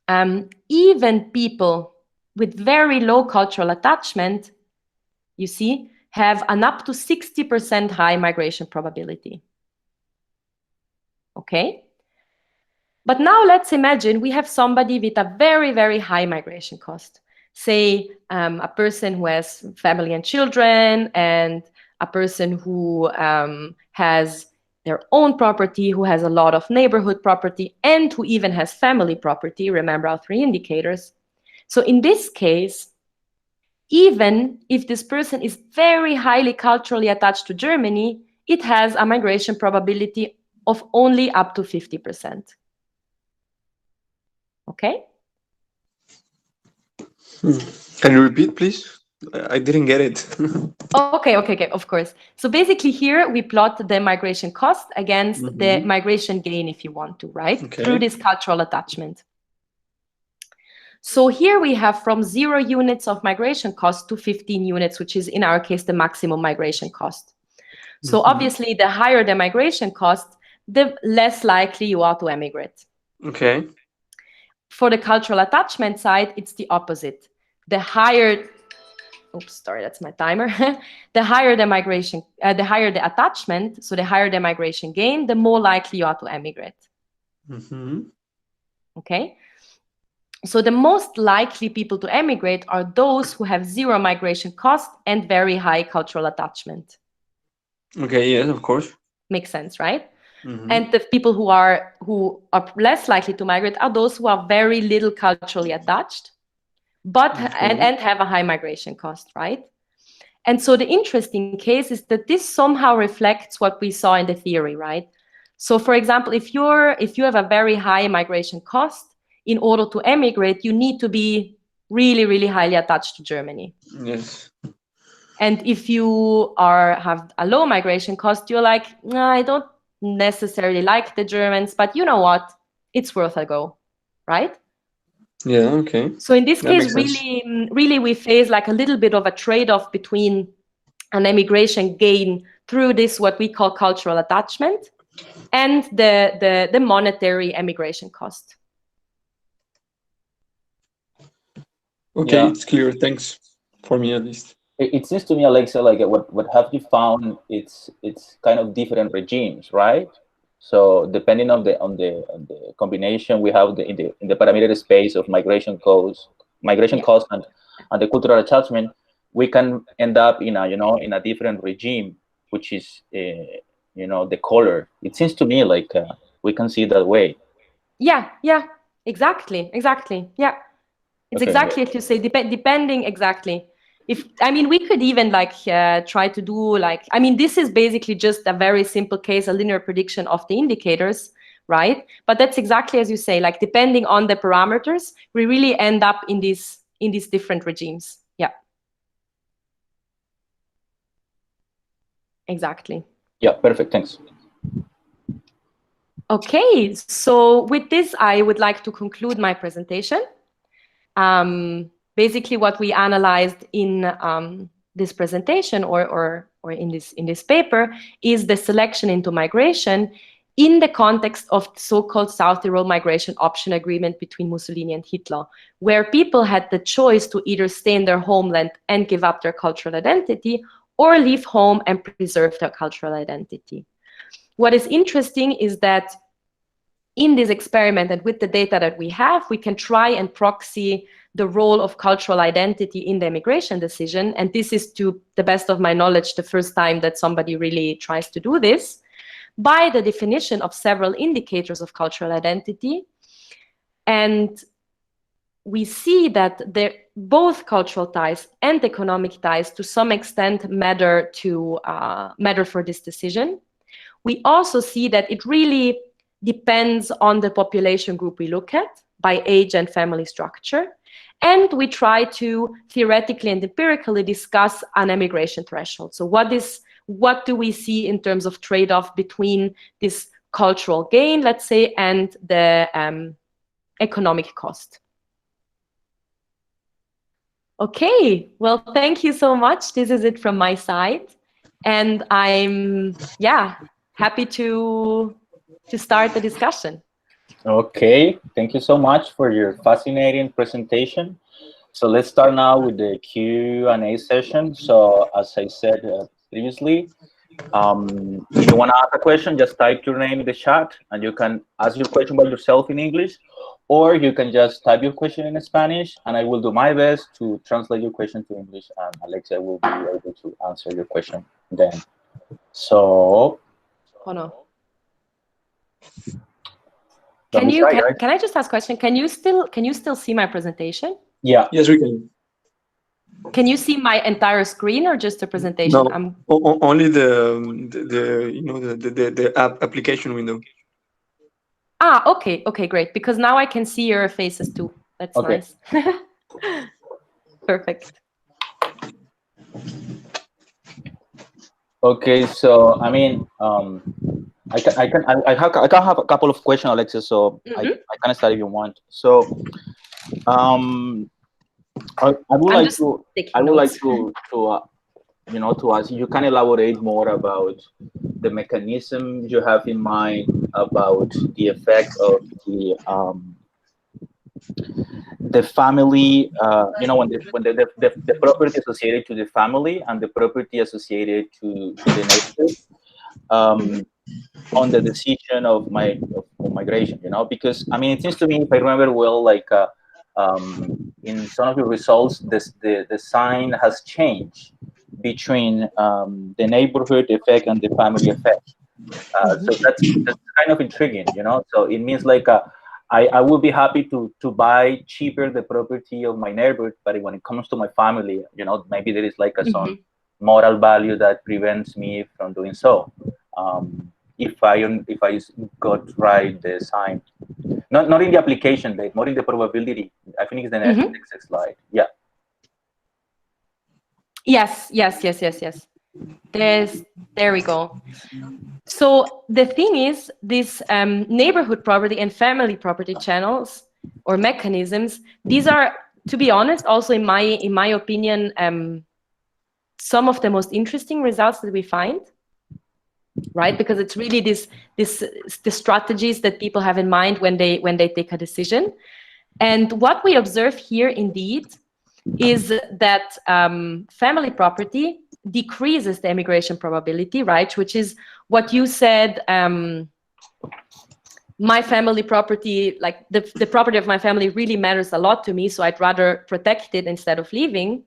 even people with very low cultural attachment, you see, have an up to 60% high migration probability. Okay? But now let's imagine we have somebody with a very, very high migration cost. Say a person who has family and children, and a person who has their own property, who has a lot of neighborhood property, and who even has family property. Remember our 3 indicators. So in this case, even if this person is very highly culturally attached to Germany, it has a migration probability of only up to 50%. Okay? Can you repeat, please? I didn't get it. Okay, of course. So basically here we plot the migration cost against the migration gain, if you want to, right? Okay. Through this cultural attachment. So here we have from 0 units of migration cost to 15 units, which is in our case the maximum migration cost. So obviously the higher the migration cost, the less likely you are to emigrate. Okay. For the cultural attachment side, it's the opposite. The higher oops, sorry, that's my timer. The higher the migration, the higher the attachment, so the higher the migration gain, the more likely you are to emigrate. Okay. So the most likely people to emigrate are those who have zero migration cost and very high cultural attachment. Okay, yes, of course. Makes sense, right? And the people who are less likely to migrate are those who are very little culturally attached, but and have a high migration cost, right? And so the interesting case is that this somehow reflects what we saw in the theory, right? So for example, if you have a very high migration cost, in order to emigrate, you need to be really, really highly attached to Germany. Yes. And if you have a low migration cost, you're like, nah, I don't necessarily like the Germans, but you know what? It's worth a go, right? Yeah, okay. So in this case, really we face like a little bit of a trade-off between an emigration gain through this, what we call cultural attachment, and the monetary emigration cost. Okay, Yeah. it's clear. Thanks, for me at least. It seems to me, Alexia, like what have you found? It's kind of different regimes, right? So depending on the combination we have in the parameter space of migration cost, and the cultural attachment, we can end up in a different regime, which is the color. It seems to me like we can see it that way. Yeah, exactly. Yeah, it's exactly as you say. Depending exactly. We could even try to do this is basically just a very simple case, a linear prediction of the indicators, right? But that's exactly as you say, like depending on the parameters, we really end up in these different regimes. Yeah. Exactly. Yeah, perfect. Thanks. Okay, so with this, I would like to conclude my presentation. Basically, what we analyzed in this presentation or in this paper is the selection into migration in the context of the so-called South Tyrol migration option agreement between Mussolini and Hitler, where people had the choice to either stay in their homeland and give up their cultural identity or leave home and preserve their cultural identity. What is interesting is that in this experiment and with the data that we have, we can try and proxy the role of cultural identity in the immigration decision. And this is, to the best of my knowledge, the first time that somebody really tries to do this, by the definition of several indicators of cultural identity. And we see that both cultural ties and economic ties to some extent matter for this decision. We also see that it really depends on the population group we look at by age and family structure. And we try to theoretically and empirically discuss an immigration threshold. So what do we see in terms of trade-off between this cultural gain, let's say, and the economic cost? Okay, well, thank you so much. This is it from my side. And I'm, happy to start the discussion. Okay, thank you so much for your fascinating presentation. So let's start now with the Q&A session. So as I said previously, if you want to ask a question, just type your name in the chat and you can ask your question by yourself in English, or you can just type your question in Spanish and I will do my best to translate your question to English and Alexia will be able to answer your question then. So, oh no. Can I just ask a question? Can you still see my presentation? Yeah. Yes, we can. Can you see my entire screen or just the presentation? No, only the application window. Ah, okay, great. Because now I can see your faces too. That's nice. Perfect. Okay, so I mean, I can have a couple of questions, Alexia. So I can start if you want. So, I would like to ask you can elaborate more about the mechanism you have in mind about the effect of the family, you know, when the property associated to the family and the property associated to the neighborhood, on the decision of migration, you know, because I mean, it seems to me, if I remember well, like in some of your results, the sign has changed between the neighborhood effect and the family effect. So that's kind of intriguing, you know. So it means like I would be happy to buy cheaper the property of my neighborhood, but when it comes to my family, you know, maybe there is like some moral value that prevents me from doing so. If I got right the sign, not in the application date, more in the probability. I think it's the next slide. Yeah. Yes. There we go. So the thing is, this neighborhood property and family property channels or mechanisms, these are, to be honest, also in my opinion, some of the most interesting results that we find, right? Because it's really the strategies that people have in mind when they take a decision. And what we observe here, indeed, is that family property decreases the emigration probability, right? Which is what you said. My family property, like the property of my family, really matters a lot to me, so I'd rather protect it instead of leaving.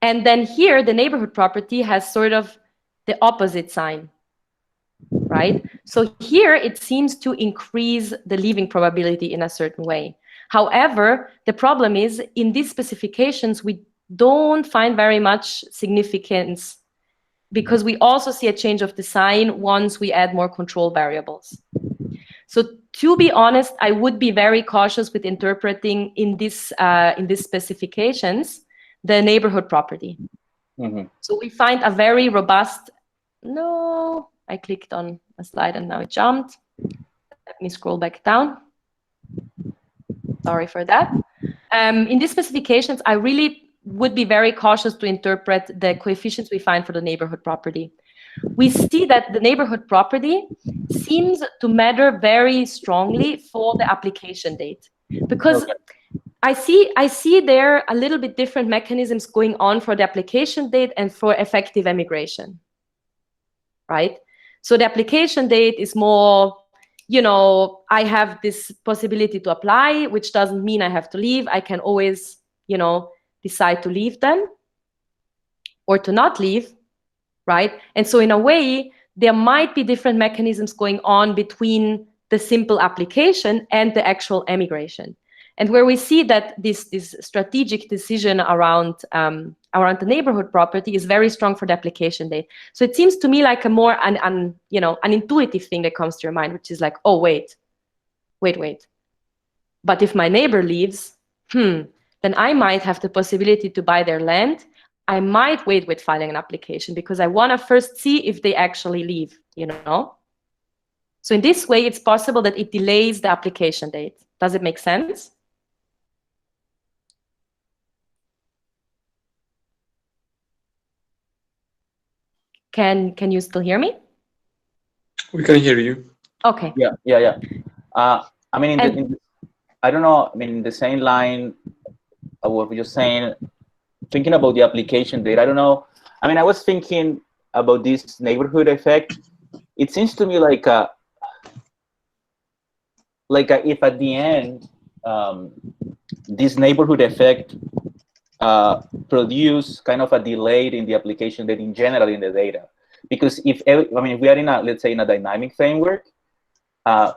And then here, the neighborhood property has sort of the opposite sign, right? So here, it seems to increase the leaving probability in a certain way. However, the problem is, in these specifications, we don't find very much significance, because we also see a change of the sign once we add more control variables. So to be honest, I would be very cautious with interpreting in these specifications the neighborhood property. So we find a very robust, no, I clicked on a slide and now it jumped. Let me scroll back down. Sorry for that. In these specifications, I really would be very cautious to interpret the coefficients we find for the neighborhood property. We see that the neighborhood property seems to matter very strongly for the application date, because I see there a little bit different mechanisms going on for the application date and for effective emigration, right? So the application date is more, you know, I have this possibility to apply, which doesn't mean I have to leave. I can always, you know, decide to leave then or to not leave, right? And so in a way, there might be different mechanisms going on between the simple application and the actual emigration. And where we see that this strategic decision around the neighborhood property is very strong for the application date. So it seems to me like a more an intuitive thing that comes to your mind, which is like, oh, wait. But if my neighbor leaves, then I might have the possibility to buy their land. I might wait with filing an application because I want to first see if they actually leave, you know? So in this way, it's possible that it delays the application date. Does it make sense? Can you still hear me? We can hear you. Okay. Yeah. I mean, I don't know. I mean, in the same line of what you're saying, thinking about the application date, I don't know. I mean, I was thinking about this neighborhood effect. It seems to me like if at the end this neighborhood effect produce kind of a delay in the application date in general in the data, because if we are in a, let's say, in a dynamic framework, I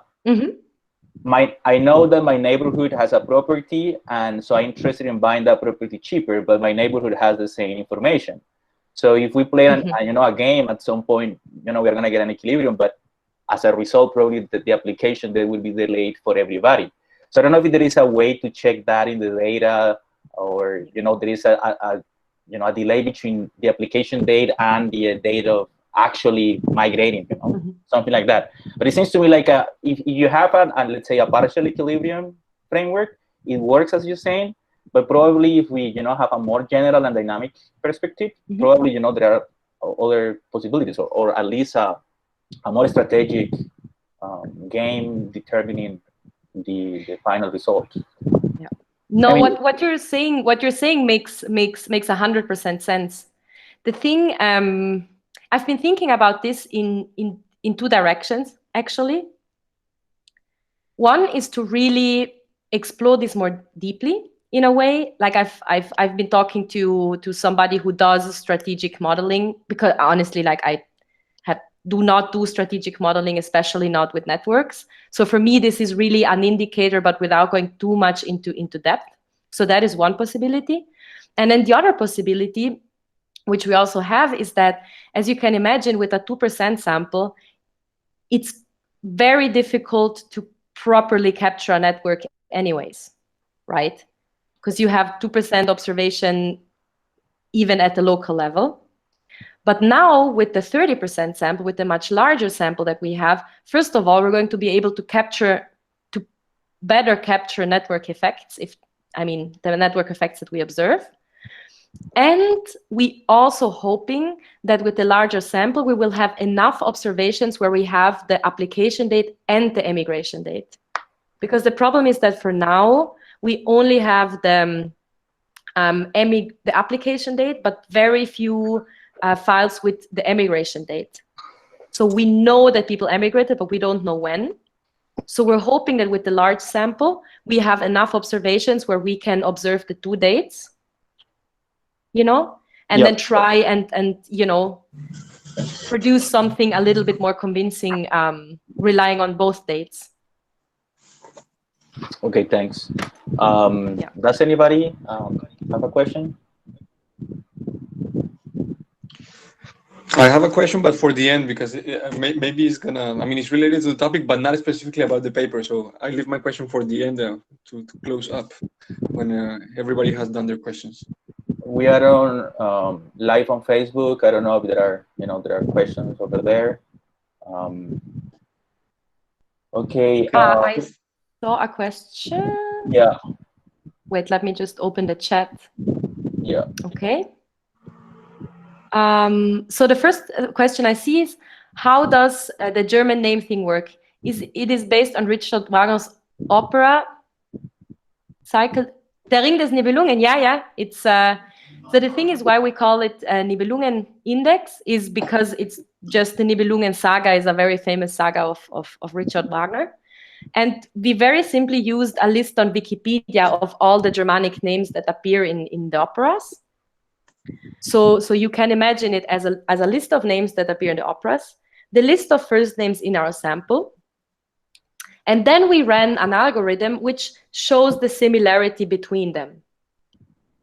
know that my neighborhood has a property, and so I'm interested in buying that property cheaper, but my neighborhood has the same information. So if we play a game, at some point, we're going to get an equilibrium, but as a result, probably the application date will be delayed for everybody. So I don't know if there is a way to check that in the data, or there is a delay between the application date and the date of actually migrating, something like that. But it seems to me like if you have let's say a partial equilibrium framework, it works as you're saying. But probably if we have a more general and dynamic perspective, probably there are other possibilities, or at least a more strategic game determining the final result. Yeah. No, I mean, what you're saying makes 100% sense. The thing, I've been thinking about this in two directions, actually. One is to really explore this more deeply, in a way. Like I've been talking to somebody who does strategic modeling, because honestly, like I do not do strategic modeling, especially not with networks. So for me, this is really an indicator, but without going too much into depth. So that is one possibility. And then the other possibility, which we also have, is that, as you can imagine, with a 2% sample, it's very difficult to properly capture a network anyways, right? Because you have 2% observation even at the local level. But now with the 30% sample, with the much larger sample that we have, first of all, we're going to be able to better capture network effects, the network effects that we observe. And we also hoping that with the larger sample, we will have enough observations where we have the application date and the emigration date. Because the problem is that for now, we only have the application date, but very few files with the emigration date. So we know that people emigrated, but we don't know when. So we're hoping that with the large sample, we have enough observations where we can observe the 2 dates, and then try and produce something a little bit more convincing, relying on both dates. Okay, thanks. Does anybody have a question? I have a question, but for the end, because maybe it's it's related to the topic, but not specifically about the paper. So I leave my question for the end to close up when everybody has done their questions. We are on live on Facebook. I don't know if there are questions over there. Okay. I saw a question. Yeah. Wait, let me just open the chat. Yeah. Okay. So the first question I see is, how does the German name thing work? It is based on Richard Wagner's opera cycle, Der Ring des Nibelungen. Yeah. It's so the thing is why we call it Nibelungen Index is because it's just the Nibelungen saga is a very famous saga of Richard Wagner. And we very simply used a list on Wikipedia of all the Germanic names that appear in the operas. So you can imagine it as a list of names that appear in the operas, the list of first names in our sample. And then we ran an algorithm which shows the similarity between them,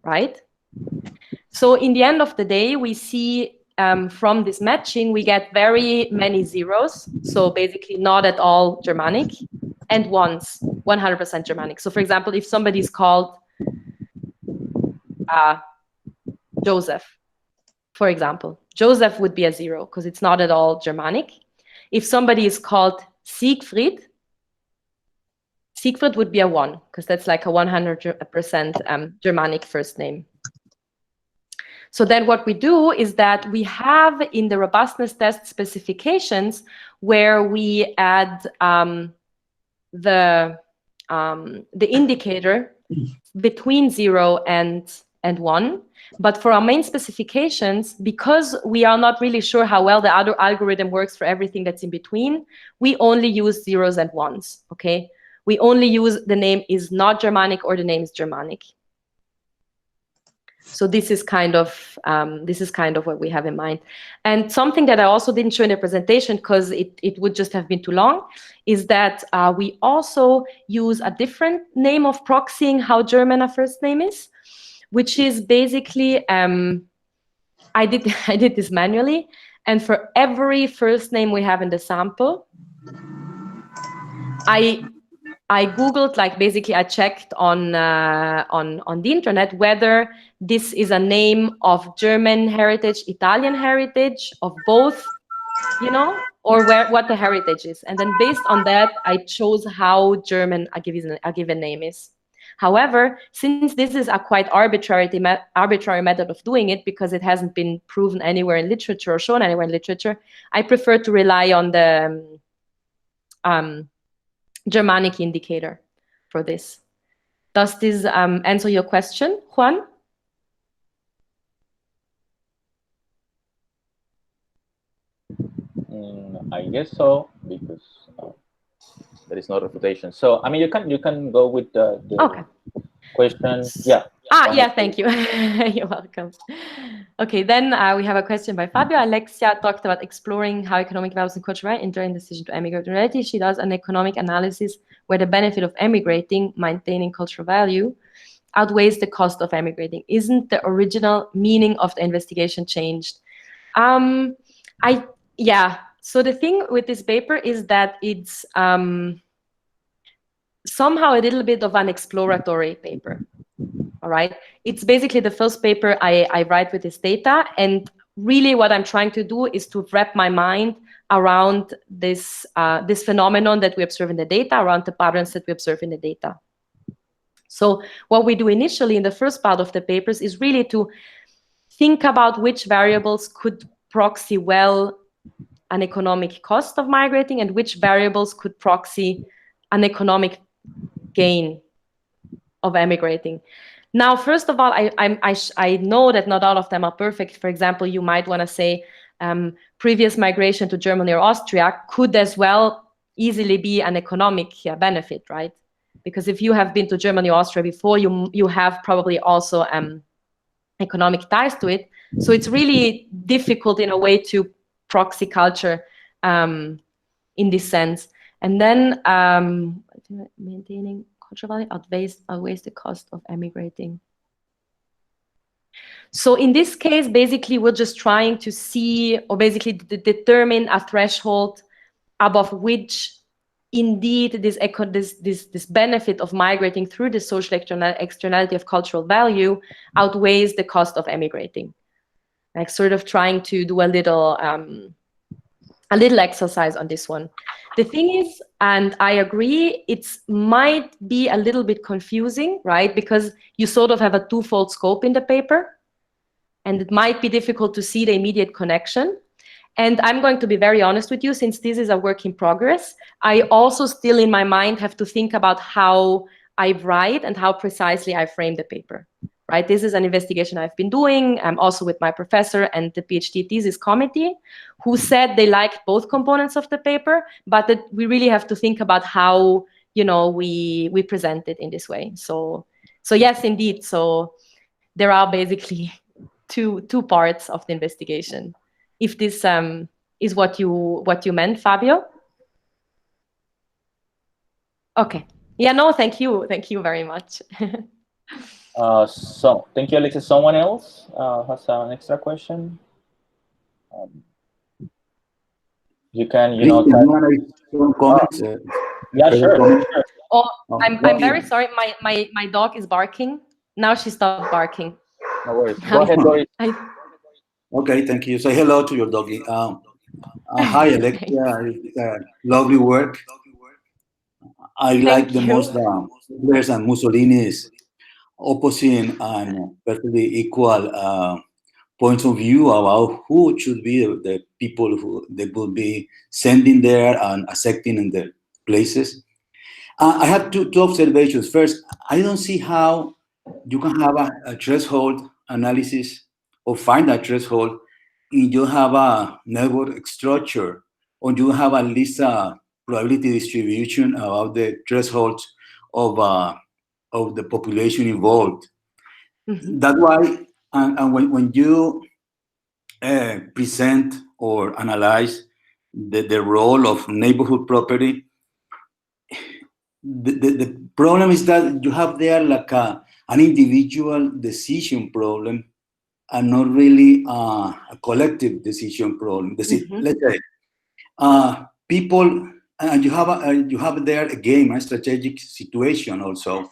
right? So in the end of the day, we see from this matching, we get very many zeros. So basically not at all Germanic, and ones, 100% Germanic. So for example, if somebody is called Joseph, for example, Joseph would be a 0 because it's not at all Germanic. If somebody is called Siegfried, Siegfried would be a 1 because that's like a 100% Germanic first name. So then what we do is that we have in the robustness test specifications where we add the indicator between 0 and 1. But for our main specifications, because we are not really sure how well the other algorithm works for everything that's in between, we only use 0s and 1s, okay? We only use the name is not Germanic or the name is Germanic. So this is kind of what we have in mind. And something that I also didn't show in the presentation because it would just have been too long is that we also use a different name of proxying how German a first name is, which is basically I did this manually, and for every first name we have in the sample, I Googled, like basically I checked on the internet whether this is a name of German heritage, Italian heritage, of both, or what the heritage is. And then based on that, I chose how German a given name is. However, since this is a quite arbitrary method of doing it because it hasn't been proven anywhere in literature or shown anywhere in literature, I prefer to rely on the Germanic indicator for this. Does this answer your question, Juan? I guess so, because there is no refutation. So I mean, you can go with the Okay. question. Yeah. Yeah, thank you. You're welcome. Okay, then we have a question by Fabio. Alexia talked about exploring how economic values and culture enter in decision to emigrate. In reality, she does an economic analysis where the benefit of emigrating, maintaining cultural value, outweighs the cost of emigrating. Isn't the original meaning of the investigation changed? Yeah. So the thing with this paper is that it's somehow a little bit of an exploratory paper. All right. It's basically the first paper I write with this data. And really what I'm trying to do is to wrap my mind around this, this phenomenon that we observe in the data, around the patterns that we observe in the data. So what we do initially in the first part of the papers is really to think about which variables could proxy well an economic cost of migrating and which variables could proxy an economic gain of emigrating. Now, first of all, I know that not all of them are perfect. For example, you might want to say previous migration to Germany or Austria could as well easily be an economic benefit, right? Because if you have been to Germany or Austria before, you have probably also economic ties to it. So it's really difficult in a way to proxy culture in this sense. And then maintaining cultural value outweighs the cost of emigrating. So in this case, basically, we're just trying to see, or basically determine a threshold above which indeed this benefit of migrating through the social externality of cultural value outweighs the cost of emigrating. Like sort of trying to do a little exercise on this one. The thing is, and I agree, it might be a little bit confusing, right? Because you sort of have a twofold scope in the paper, and it might be difficult to see the immediate connection. And I'm going to be very honest with you, since this is a work in progress, I also still in my mind have to think about how I write and how precisely I frame the paper. Right? This is an investigation I've been doing also with my professor and the PhD thesis committee, who said they liked both components of the paper, but that we really have to think about how, you know, we present it in this way. So yes, indeed. So there are basically two parts of the investigation. If this is what you meant, Fabio. Okay. Yeah. No. Thank you. Thank you very much. So thank you, Alexia. Someone else has an extra question? You can, you know. Comments? Yeah, sure. Oh, I'm very sorry. My dog is barking. Now she stopped barking. No worries. Go ahead, Doris. Okay, thank you. Say hello to your doggy. Hi, Alexia. Lovely work. I like the most Hitler's and Mussolini's opposite and perfectly equal points of view about who should be the people who they will be sending there and accepting in their places. I have two observations. First, I don't see how you can have a threshold analysis or find a threshold if you have a network structure or you have at least a probability distribution about the thresholds of the population involved. Mm-hmm. That's why, and when you present or analyze the role of neighborhood property, the problem is that you have there like an individual decision problem and not really a collective decision problem. Mm-hmm. Let's say people, and you have there again a strategic situation also.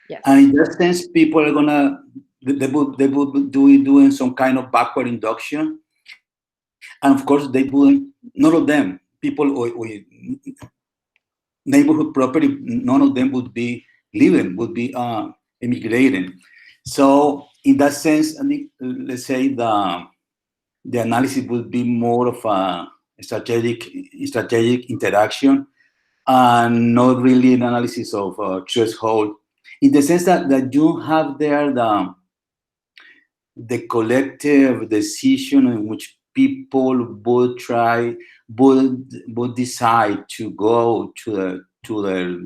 Yes. And in that sense, people are gonna they would do doing some kind of backward induction, and of course they wouldn't. None of them people or neighborhood property, none of them would be living, would be immigrating. So in that sense, I think, let's say the analysis would be more of a strategic interaction. and not really an analysis of threshold, in the sense that you have there the collective decision in which people would decide to go to their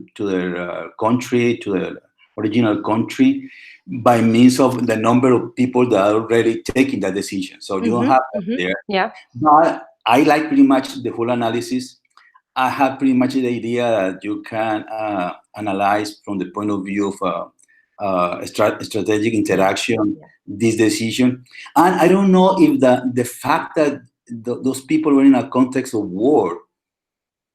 country, to their original country, by means of the number of people that are already taking that decision. So you don't have that there. Yeah. But I like pretty much the whole analysis. I have pretty much the idea that you can analyze from the point of view of strategic interaction, this decision. And I don't know if the fact that those people were in a context of war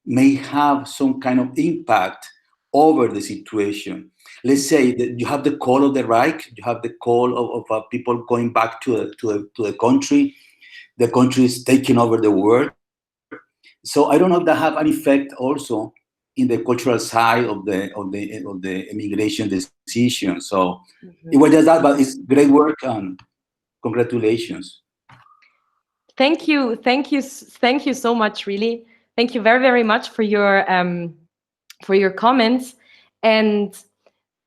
may have some kind of impact over the situation. Let's say that you have the call of the Reich, you have the call of people going back to the country. The country is taking over the world. So I don't know if that have an effect also in the cultural side of the immigration decision. So it was just that, but it's great work and congratulations. Thank you so much. Really, thank you very, very much for your comments. And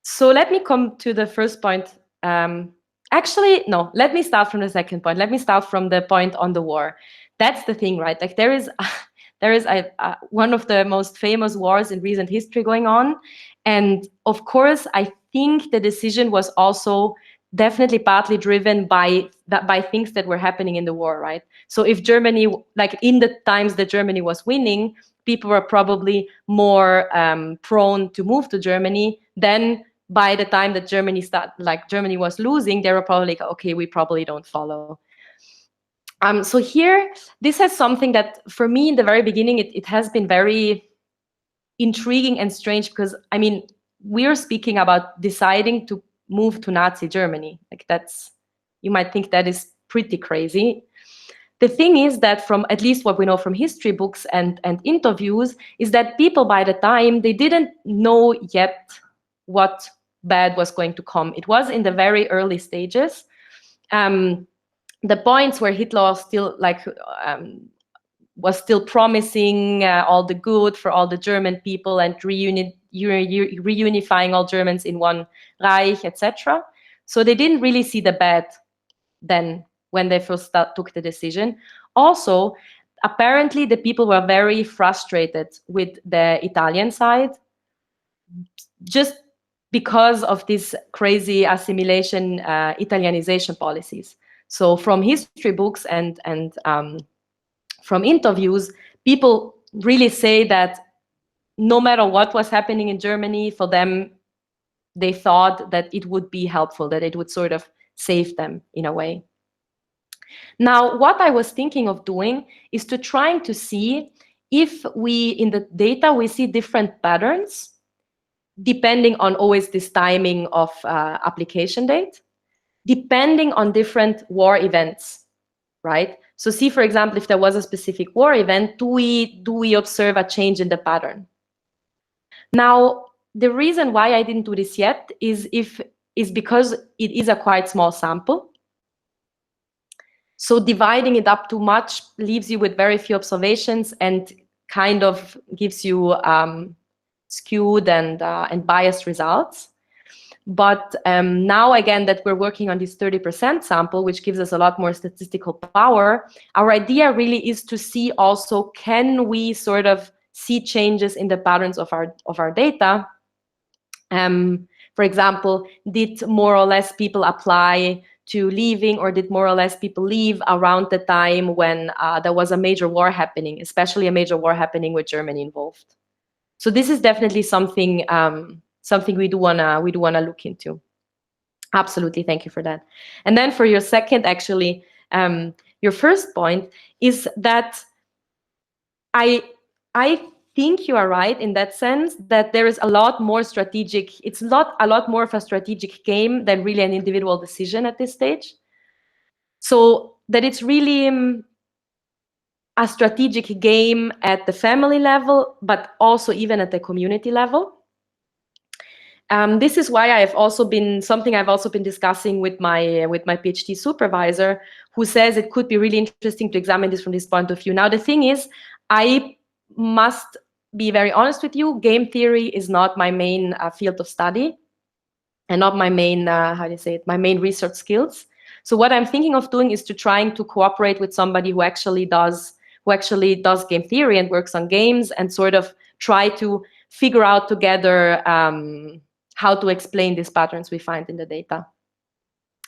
so let me come to the first point. Actually, no, let me start from the second point. Let me start from the point on the war. That's the thing, right? Like there is one of the most famous wars in recent history going on. And of course, I think the decision was also definitely partly driven by things that were happening in the war, right? So if Germany, like in the times that Germany was winning, people were probably more prone to move to Germany. Then by the time that Germany was losing, they were probably like, okay, we probably don't follow. So here, this has something that for me in the very beginning, it has been very intriguing and strange, because I mean, we're speaking about deciding to move to Nazi Germany. Like you might think that is pretty crazy. The thing is that from at least what we know from history books and interviews is that people by the time, they didn't know yet what bad was going to come. It was in the very early stages. The points where Hitler was still promising all the good for all the German people and reunifying all Germans in one Reich, etc. So they didn't really see the bad then when they first took the decision. Also, apparently the people were very frustrated with the Italian side, just because of this crazy assimilation, Italianization policies. So from history books and from interviews, people really say that no matter what was happening in Germany, for them, they thought that it would be helpful, that it would sort of save them in a way. Now, what I was thinking of doing is to trying to see if in the data, we see different patterns, depending on always this timing of application date, depending on different war events, right? So see, for example, if there was a specific war event, do we observe a change in the pattern? Now, the reason why I didn't do this yet is because it is a quite small sample. So dividing it up too much leaves you with very few observations and kind of gives you skewed and biased results. But now, again, that we're working on this 30% sample, which gives us a lot more statistical power, our idea really is to see also, can we sort of see changes in the patterns of our data? For example, did more or less people apply to leaving, or did more or less people leave around the time when there was a major war happening, especially a major war happening with Germany involved? So this is definitely something we do wanna look into. Absolutely, thank you for that. And then for your second, actually, your first point is that I think you are right in that sense, that there is a lot more strategic, it's not a lot more of a strategic game than really an individual decision at this stage. So that it's really a strategic game at the family level, but also even at the community level. This is why I've also been discussing with my PhD supervisor, who says it could be really interesting to examine this from this point of view. Now, the thing is, I must be very honest with you, game theory is not my main field of study and not my main, how do you say it, my main research skills. So what I'm thinking of doing is to trying to cooperate with somebody who actually does game theory and works on games, and sort of try to figure out together how to explain these patterns we find in the data.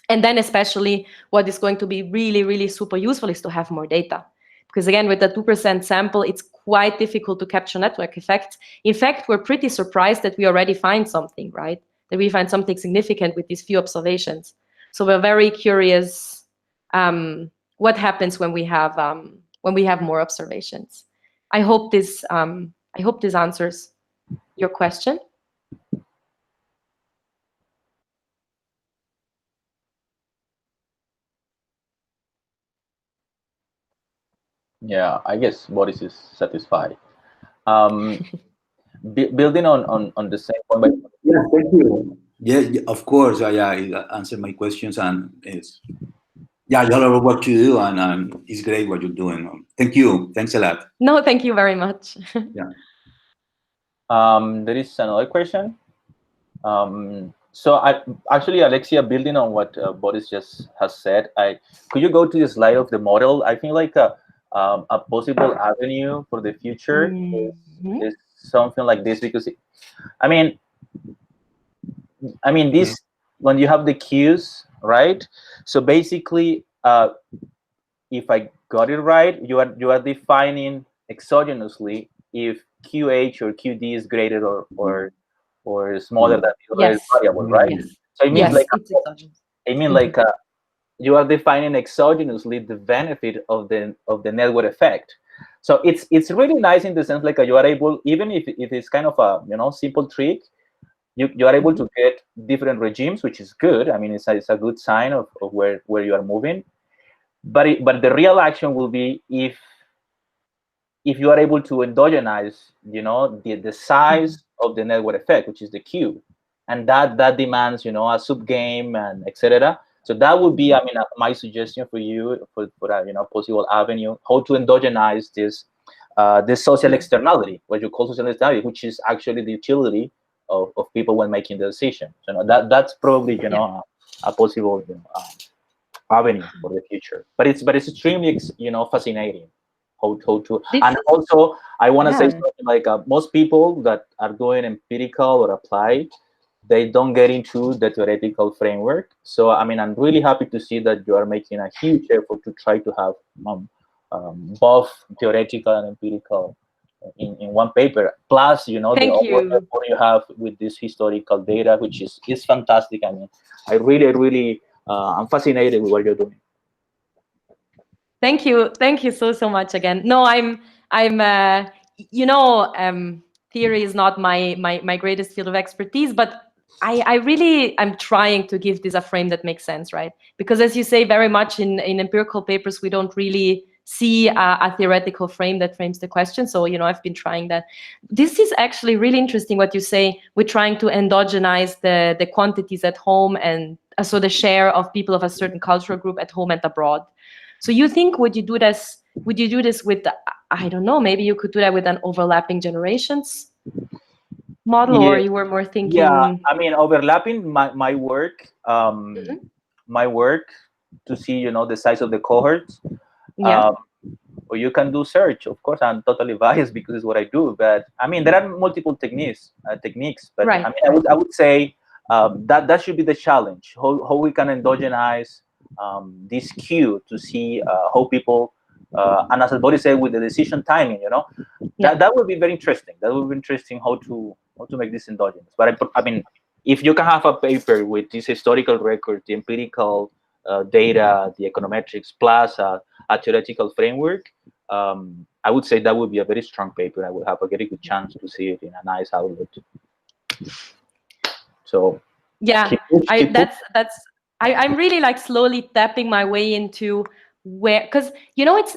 And then especially what is going to be really, really super useful is to have more data. Because again, with the 2% sample, it's quite difficult to capture network effects. In fact, we're pretty surprised that we already find something, right? That we find something significant with these few observations. So we're very curious what happens when we have more observations. I hope this answers your question. Yeah, I guess Boris is satisfied. Building on the same point. Yeah, thank you. Yeah, of course. Yeah, it answered my questions, and it's you love what you do, and it's great what you're doing. Thank you. Thanks a lot. No, thank you very much. Yeah. There is another question. So actually, Alexia, building on what Boris just has said, could you go to the slide of the model? I think like a possible avenue for the future is something like this, because this, when you have the cues, right? So basically, if I got it right, you are defining exogenously if QH or QD is greater or smaller than the other variable, right? Yes. So it means Yes, you are defining exogenously the benefit of the network effect. So it's really nice in the sense like you are able, even if it's kind of a simple trick, you are able to get different regimes, which is good. I mean, it's a good sign of where you are moving. But the real action will be if you are able to endogenize, the size of the network effect, which is the Q, and that demands, a sub game and etc. So that would be, my suggestion for you for a possible avenue, how to endogenize this social externality, what you call social externality, which is actually the utility of people when making the decision. So that's probably a possible avenue for the future. But it's extremely fascinating how to. And also I want to say something like most people that are doing empirical or applied, they don't get into the theoretical framework. So I'm really happy to see that you are making a huge effort to try to have both theoretical and empirical in one paper. Plus, the effort you have with this historical data, which is fantastic. I really I'm fascinated with what you're doing. Thank you so much again. No, I'm theory is not my greatest field of expertise, but I'm trying to give this a frame that makes sense, right? Because as you say, very much in empirical papers, we don't really see a theoretical frame that frames the question. So, I've been trying that. This is actually really interesting what you say. We're trying to endogenize the quantities at home, and so the share of people of a certain cultural group at home and abroad. So you think, would you do this with, I don't know, maybe you could do that with an overlapping generations model, or you were more thinking? Yeah, overlapping my work, my work to see, the size of the cohorts. Yeah. Or you can do search. Of course, I'm totally biased because it's what I do. But there are multiple techniques. But right. I would say that should be the challenge. How we can endogenize this cue to see how people, and as Boris said, with the decision timing, that would be very interesting. That would be interesting how to make this endogenous. But if you can have a paper with this historical record, the empirical data, the econometrics, plus a theoretical framework, I would say that would be a very strong paper. I would have a very good chance to see it in a nice outlet. So yeah, I'm really like slowly tapping my way into where, because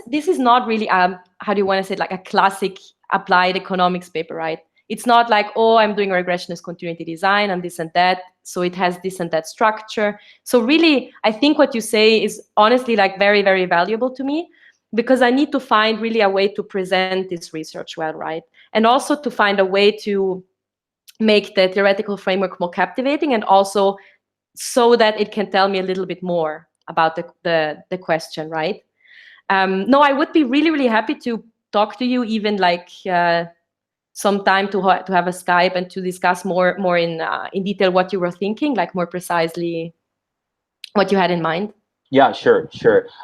this is not really how do you want to say it, like a classic applied economics paper, right? It's not like, oh, I'm doing regressionist continuity design and this and that, so it has this and that structure. So really, I think what you say is honestly like very, very valuable to me, because I need to find really a way to present this research well, right? and also to find a way to make the theoretical framework more captivating, and also so that it can tell me a little bit more about the question, right? No, I would be really, really happy to talk to you, even like some time to have a Skype and to discuss more in detail what you were thinking, like more precisely what you had in mind. Yeah, sure.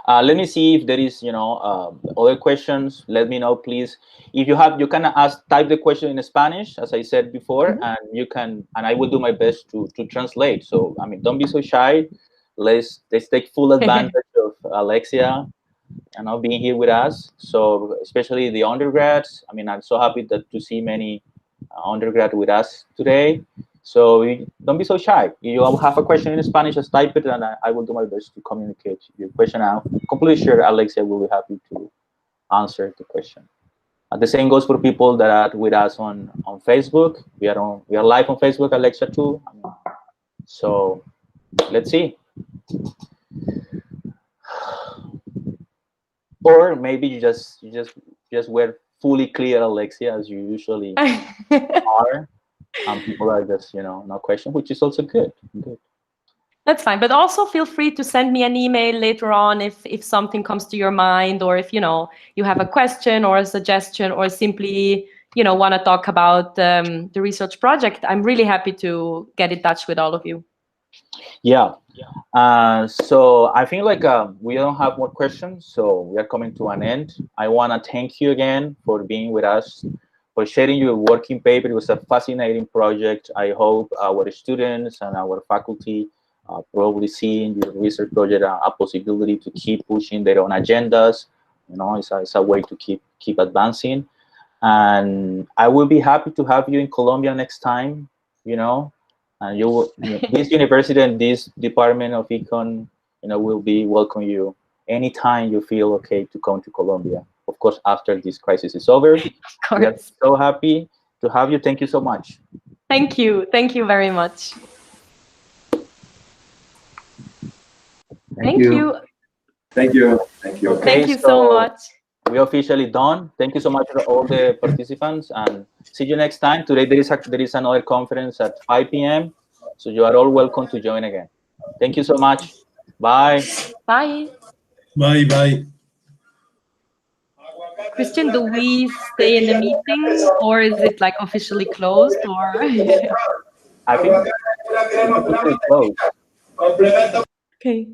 Let me see if there is, other questions. Let me know, please. If you have, you can type the question in Spanish, as I said before, and I will do my best to translate. So, I mean, don't be so shy. Let's take full advantage of Alexia being here with us. So, especially the undergrads. I mean, I'm so happy to see many undergrad with us today. So don't be so shy. You have a question in Spanish, just type it, and I will do my best to communicate your question. I'm completely sure Alexia will be happy to answer the question. The same goes for people that are with us on Facebook. We are live on Facebook, Alexia too. So let's see. Or maybe you just were fully clear, Alexia, as you usually are. People are just, no question, which is also good. That's fine. But also feel free to send me an email later on if something comes to your mind, or if, you have a question or a suggestion, or simply, want to talk about the research project. I'm really happy to get in touch with all of you. Yeah. So I think we don't have more questions, so we are coming to an end. I want to thank you again for being with us, for sharing your working paper. It was a fascinating project. I hope our students and our faculty probably see in your research project a possibility to keep pushing their own agendas. It's a way to keep advancing. And I will be happy to have you in Colombia next time, and this university and this Department of Econ, will be welcome you anytime you feel okay to come to Colombia. Of course, after this crisis is over. We are so happy to have you. Thank you so much. Thank you. Thank you very much. Thank you. Thank you. Okay, thank you so much. We officially done. Thank you so much for all the participants, and see you next time. Today there is another conference at 5 p.m. So you are all welcome to join again. Thank you so much. Bye. Bye. Bye. Christian, do we stay in the meeting, or is it like officially closed, or? I think it's officially closed. Okay.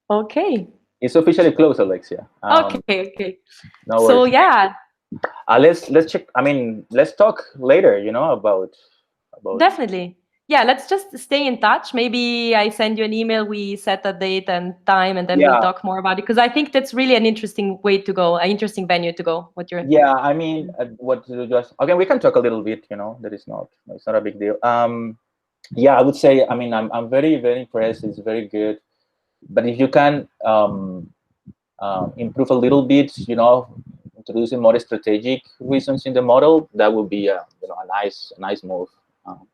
Okay. It's officially closed, Alexia. Okay. No so worries. yeah. Let's check. I mean, let's talk later. About. Definitely. Yeah. Let's just stay in touch. Maybe I send you an email. We set a date and time, and then we'll talk more about it. Because I think that's really an interesting way to go, an interesting venue to go. What you're? Yeah. I mean, okay. We can talk a little bit. It's not a big deal. Yeah. I would say. I mean, I'm very, very impressed. It's very good. But if you can improve a little bit, introducing more strategic reasons in the model, that would be a nice move.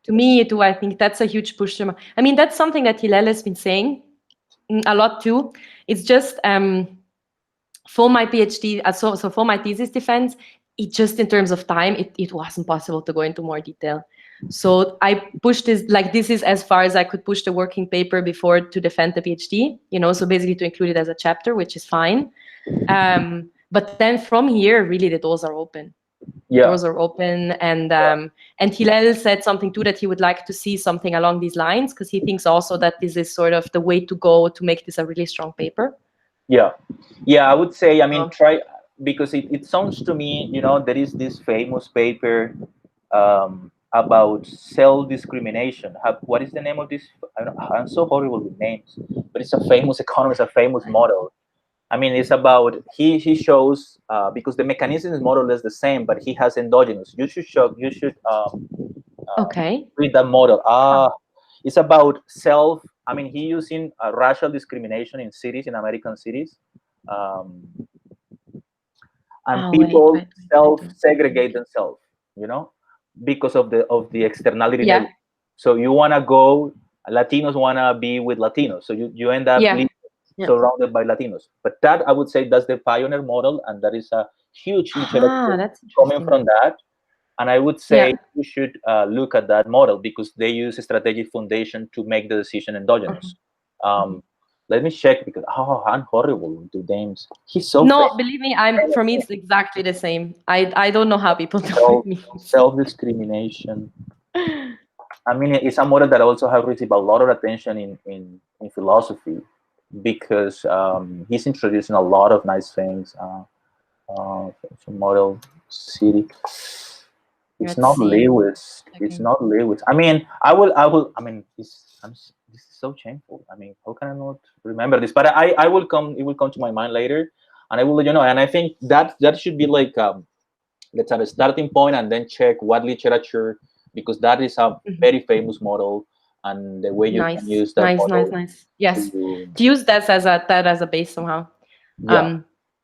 To me too, I think that's a huge push. I mean, that's something that Hillel has been saying a lot too. It's just for my PhD, so for my thesis defense, it just in terms of time, it wasn't possible to go into more detail. So I pushed this, this is as far as I could push the working paper before to defend the PhD, so basically to include it as a chapter, which is fine. But then from here, really the doors are open. Yeah. Doors are open, and Hillel said something too, that he would like to see something along these lines, because he thinks also that this is sort of the way to go to make this a really strong paper. Yeah, I would say, I mean, try, because it sounds to me, there is this famous paper about self-discrimination. What is the name of this? I'm so horrible with names, but it's a famous economist, a famous model. I mean, it's about, he shows, because the mechanism is more or less the same, but he has endogenous. You should read that model. It's about I mean, he using racial discrimination in cities, in American cities. And people self-segregate themselves, because of the externality. Yeah. So you want to go, Latinos want to be with Latinos. So you end up surrounded by Latinos. But that, I would say, that's the pioneer model, and that is a huge literature that's coming from that. And I would say you should look at that model, because they use a strategic foundation to make the decision endogenous. Let me check, because I'm horrible to names. He's so believe me, for me it's exactly the same. I don't know how people do it with me. Self-discrimination. I mean, it's a model that also has received a lot of attention in philosophy, because he's introducing a lot of nice things. Model city. It's not Lewis. Okay. It's not Lewis. I mean, I will. I mean, this is so shameful. I mean, how can I not remember this? But I will come. It will come to my mind later, and I will let you know. And I think that should be like let's have a starting point, and then check what literature, because that is a very famous model, and the way you can use that. Nice. Yes, to use that as a base somehow. Yeah.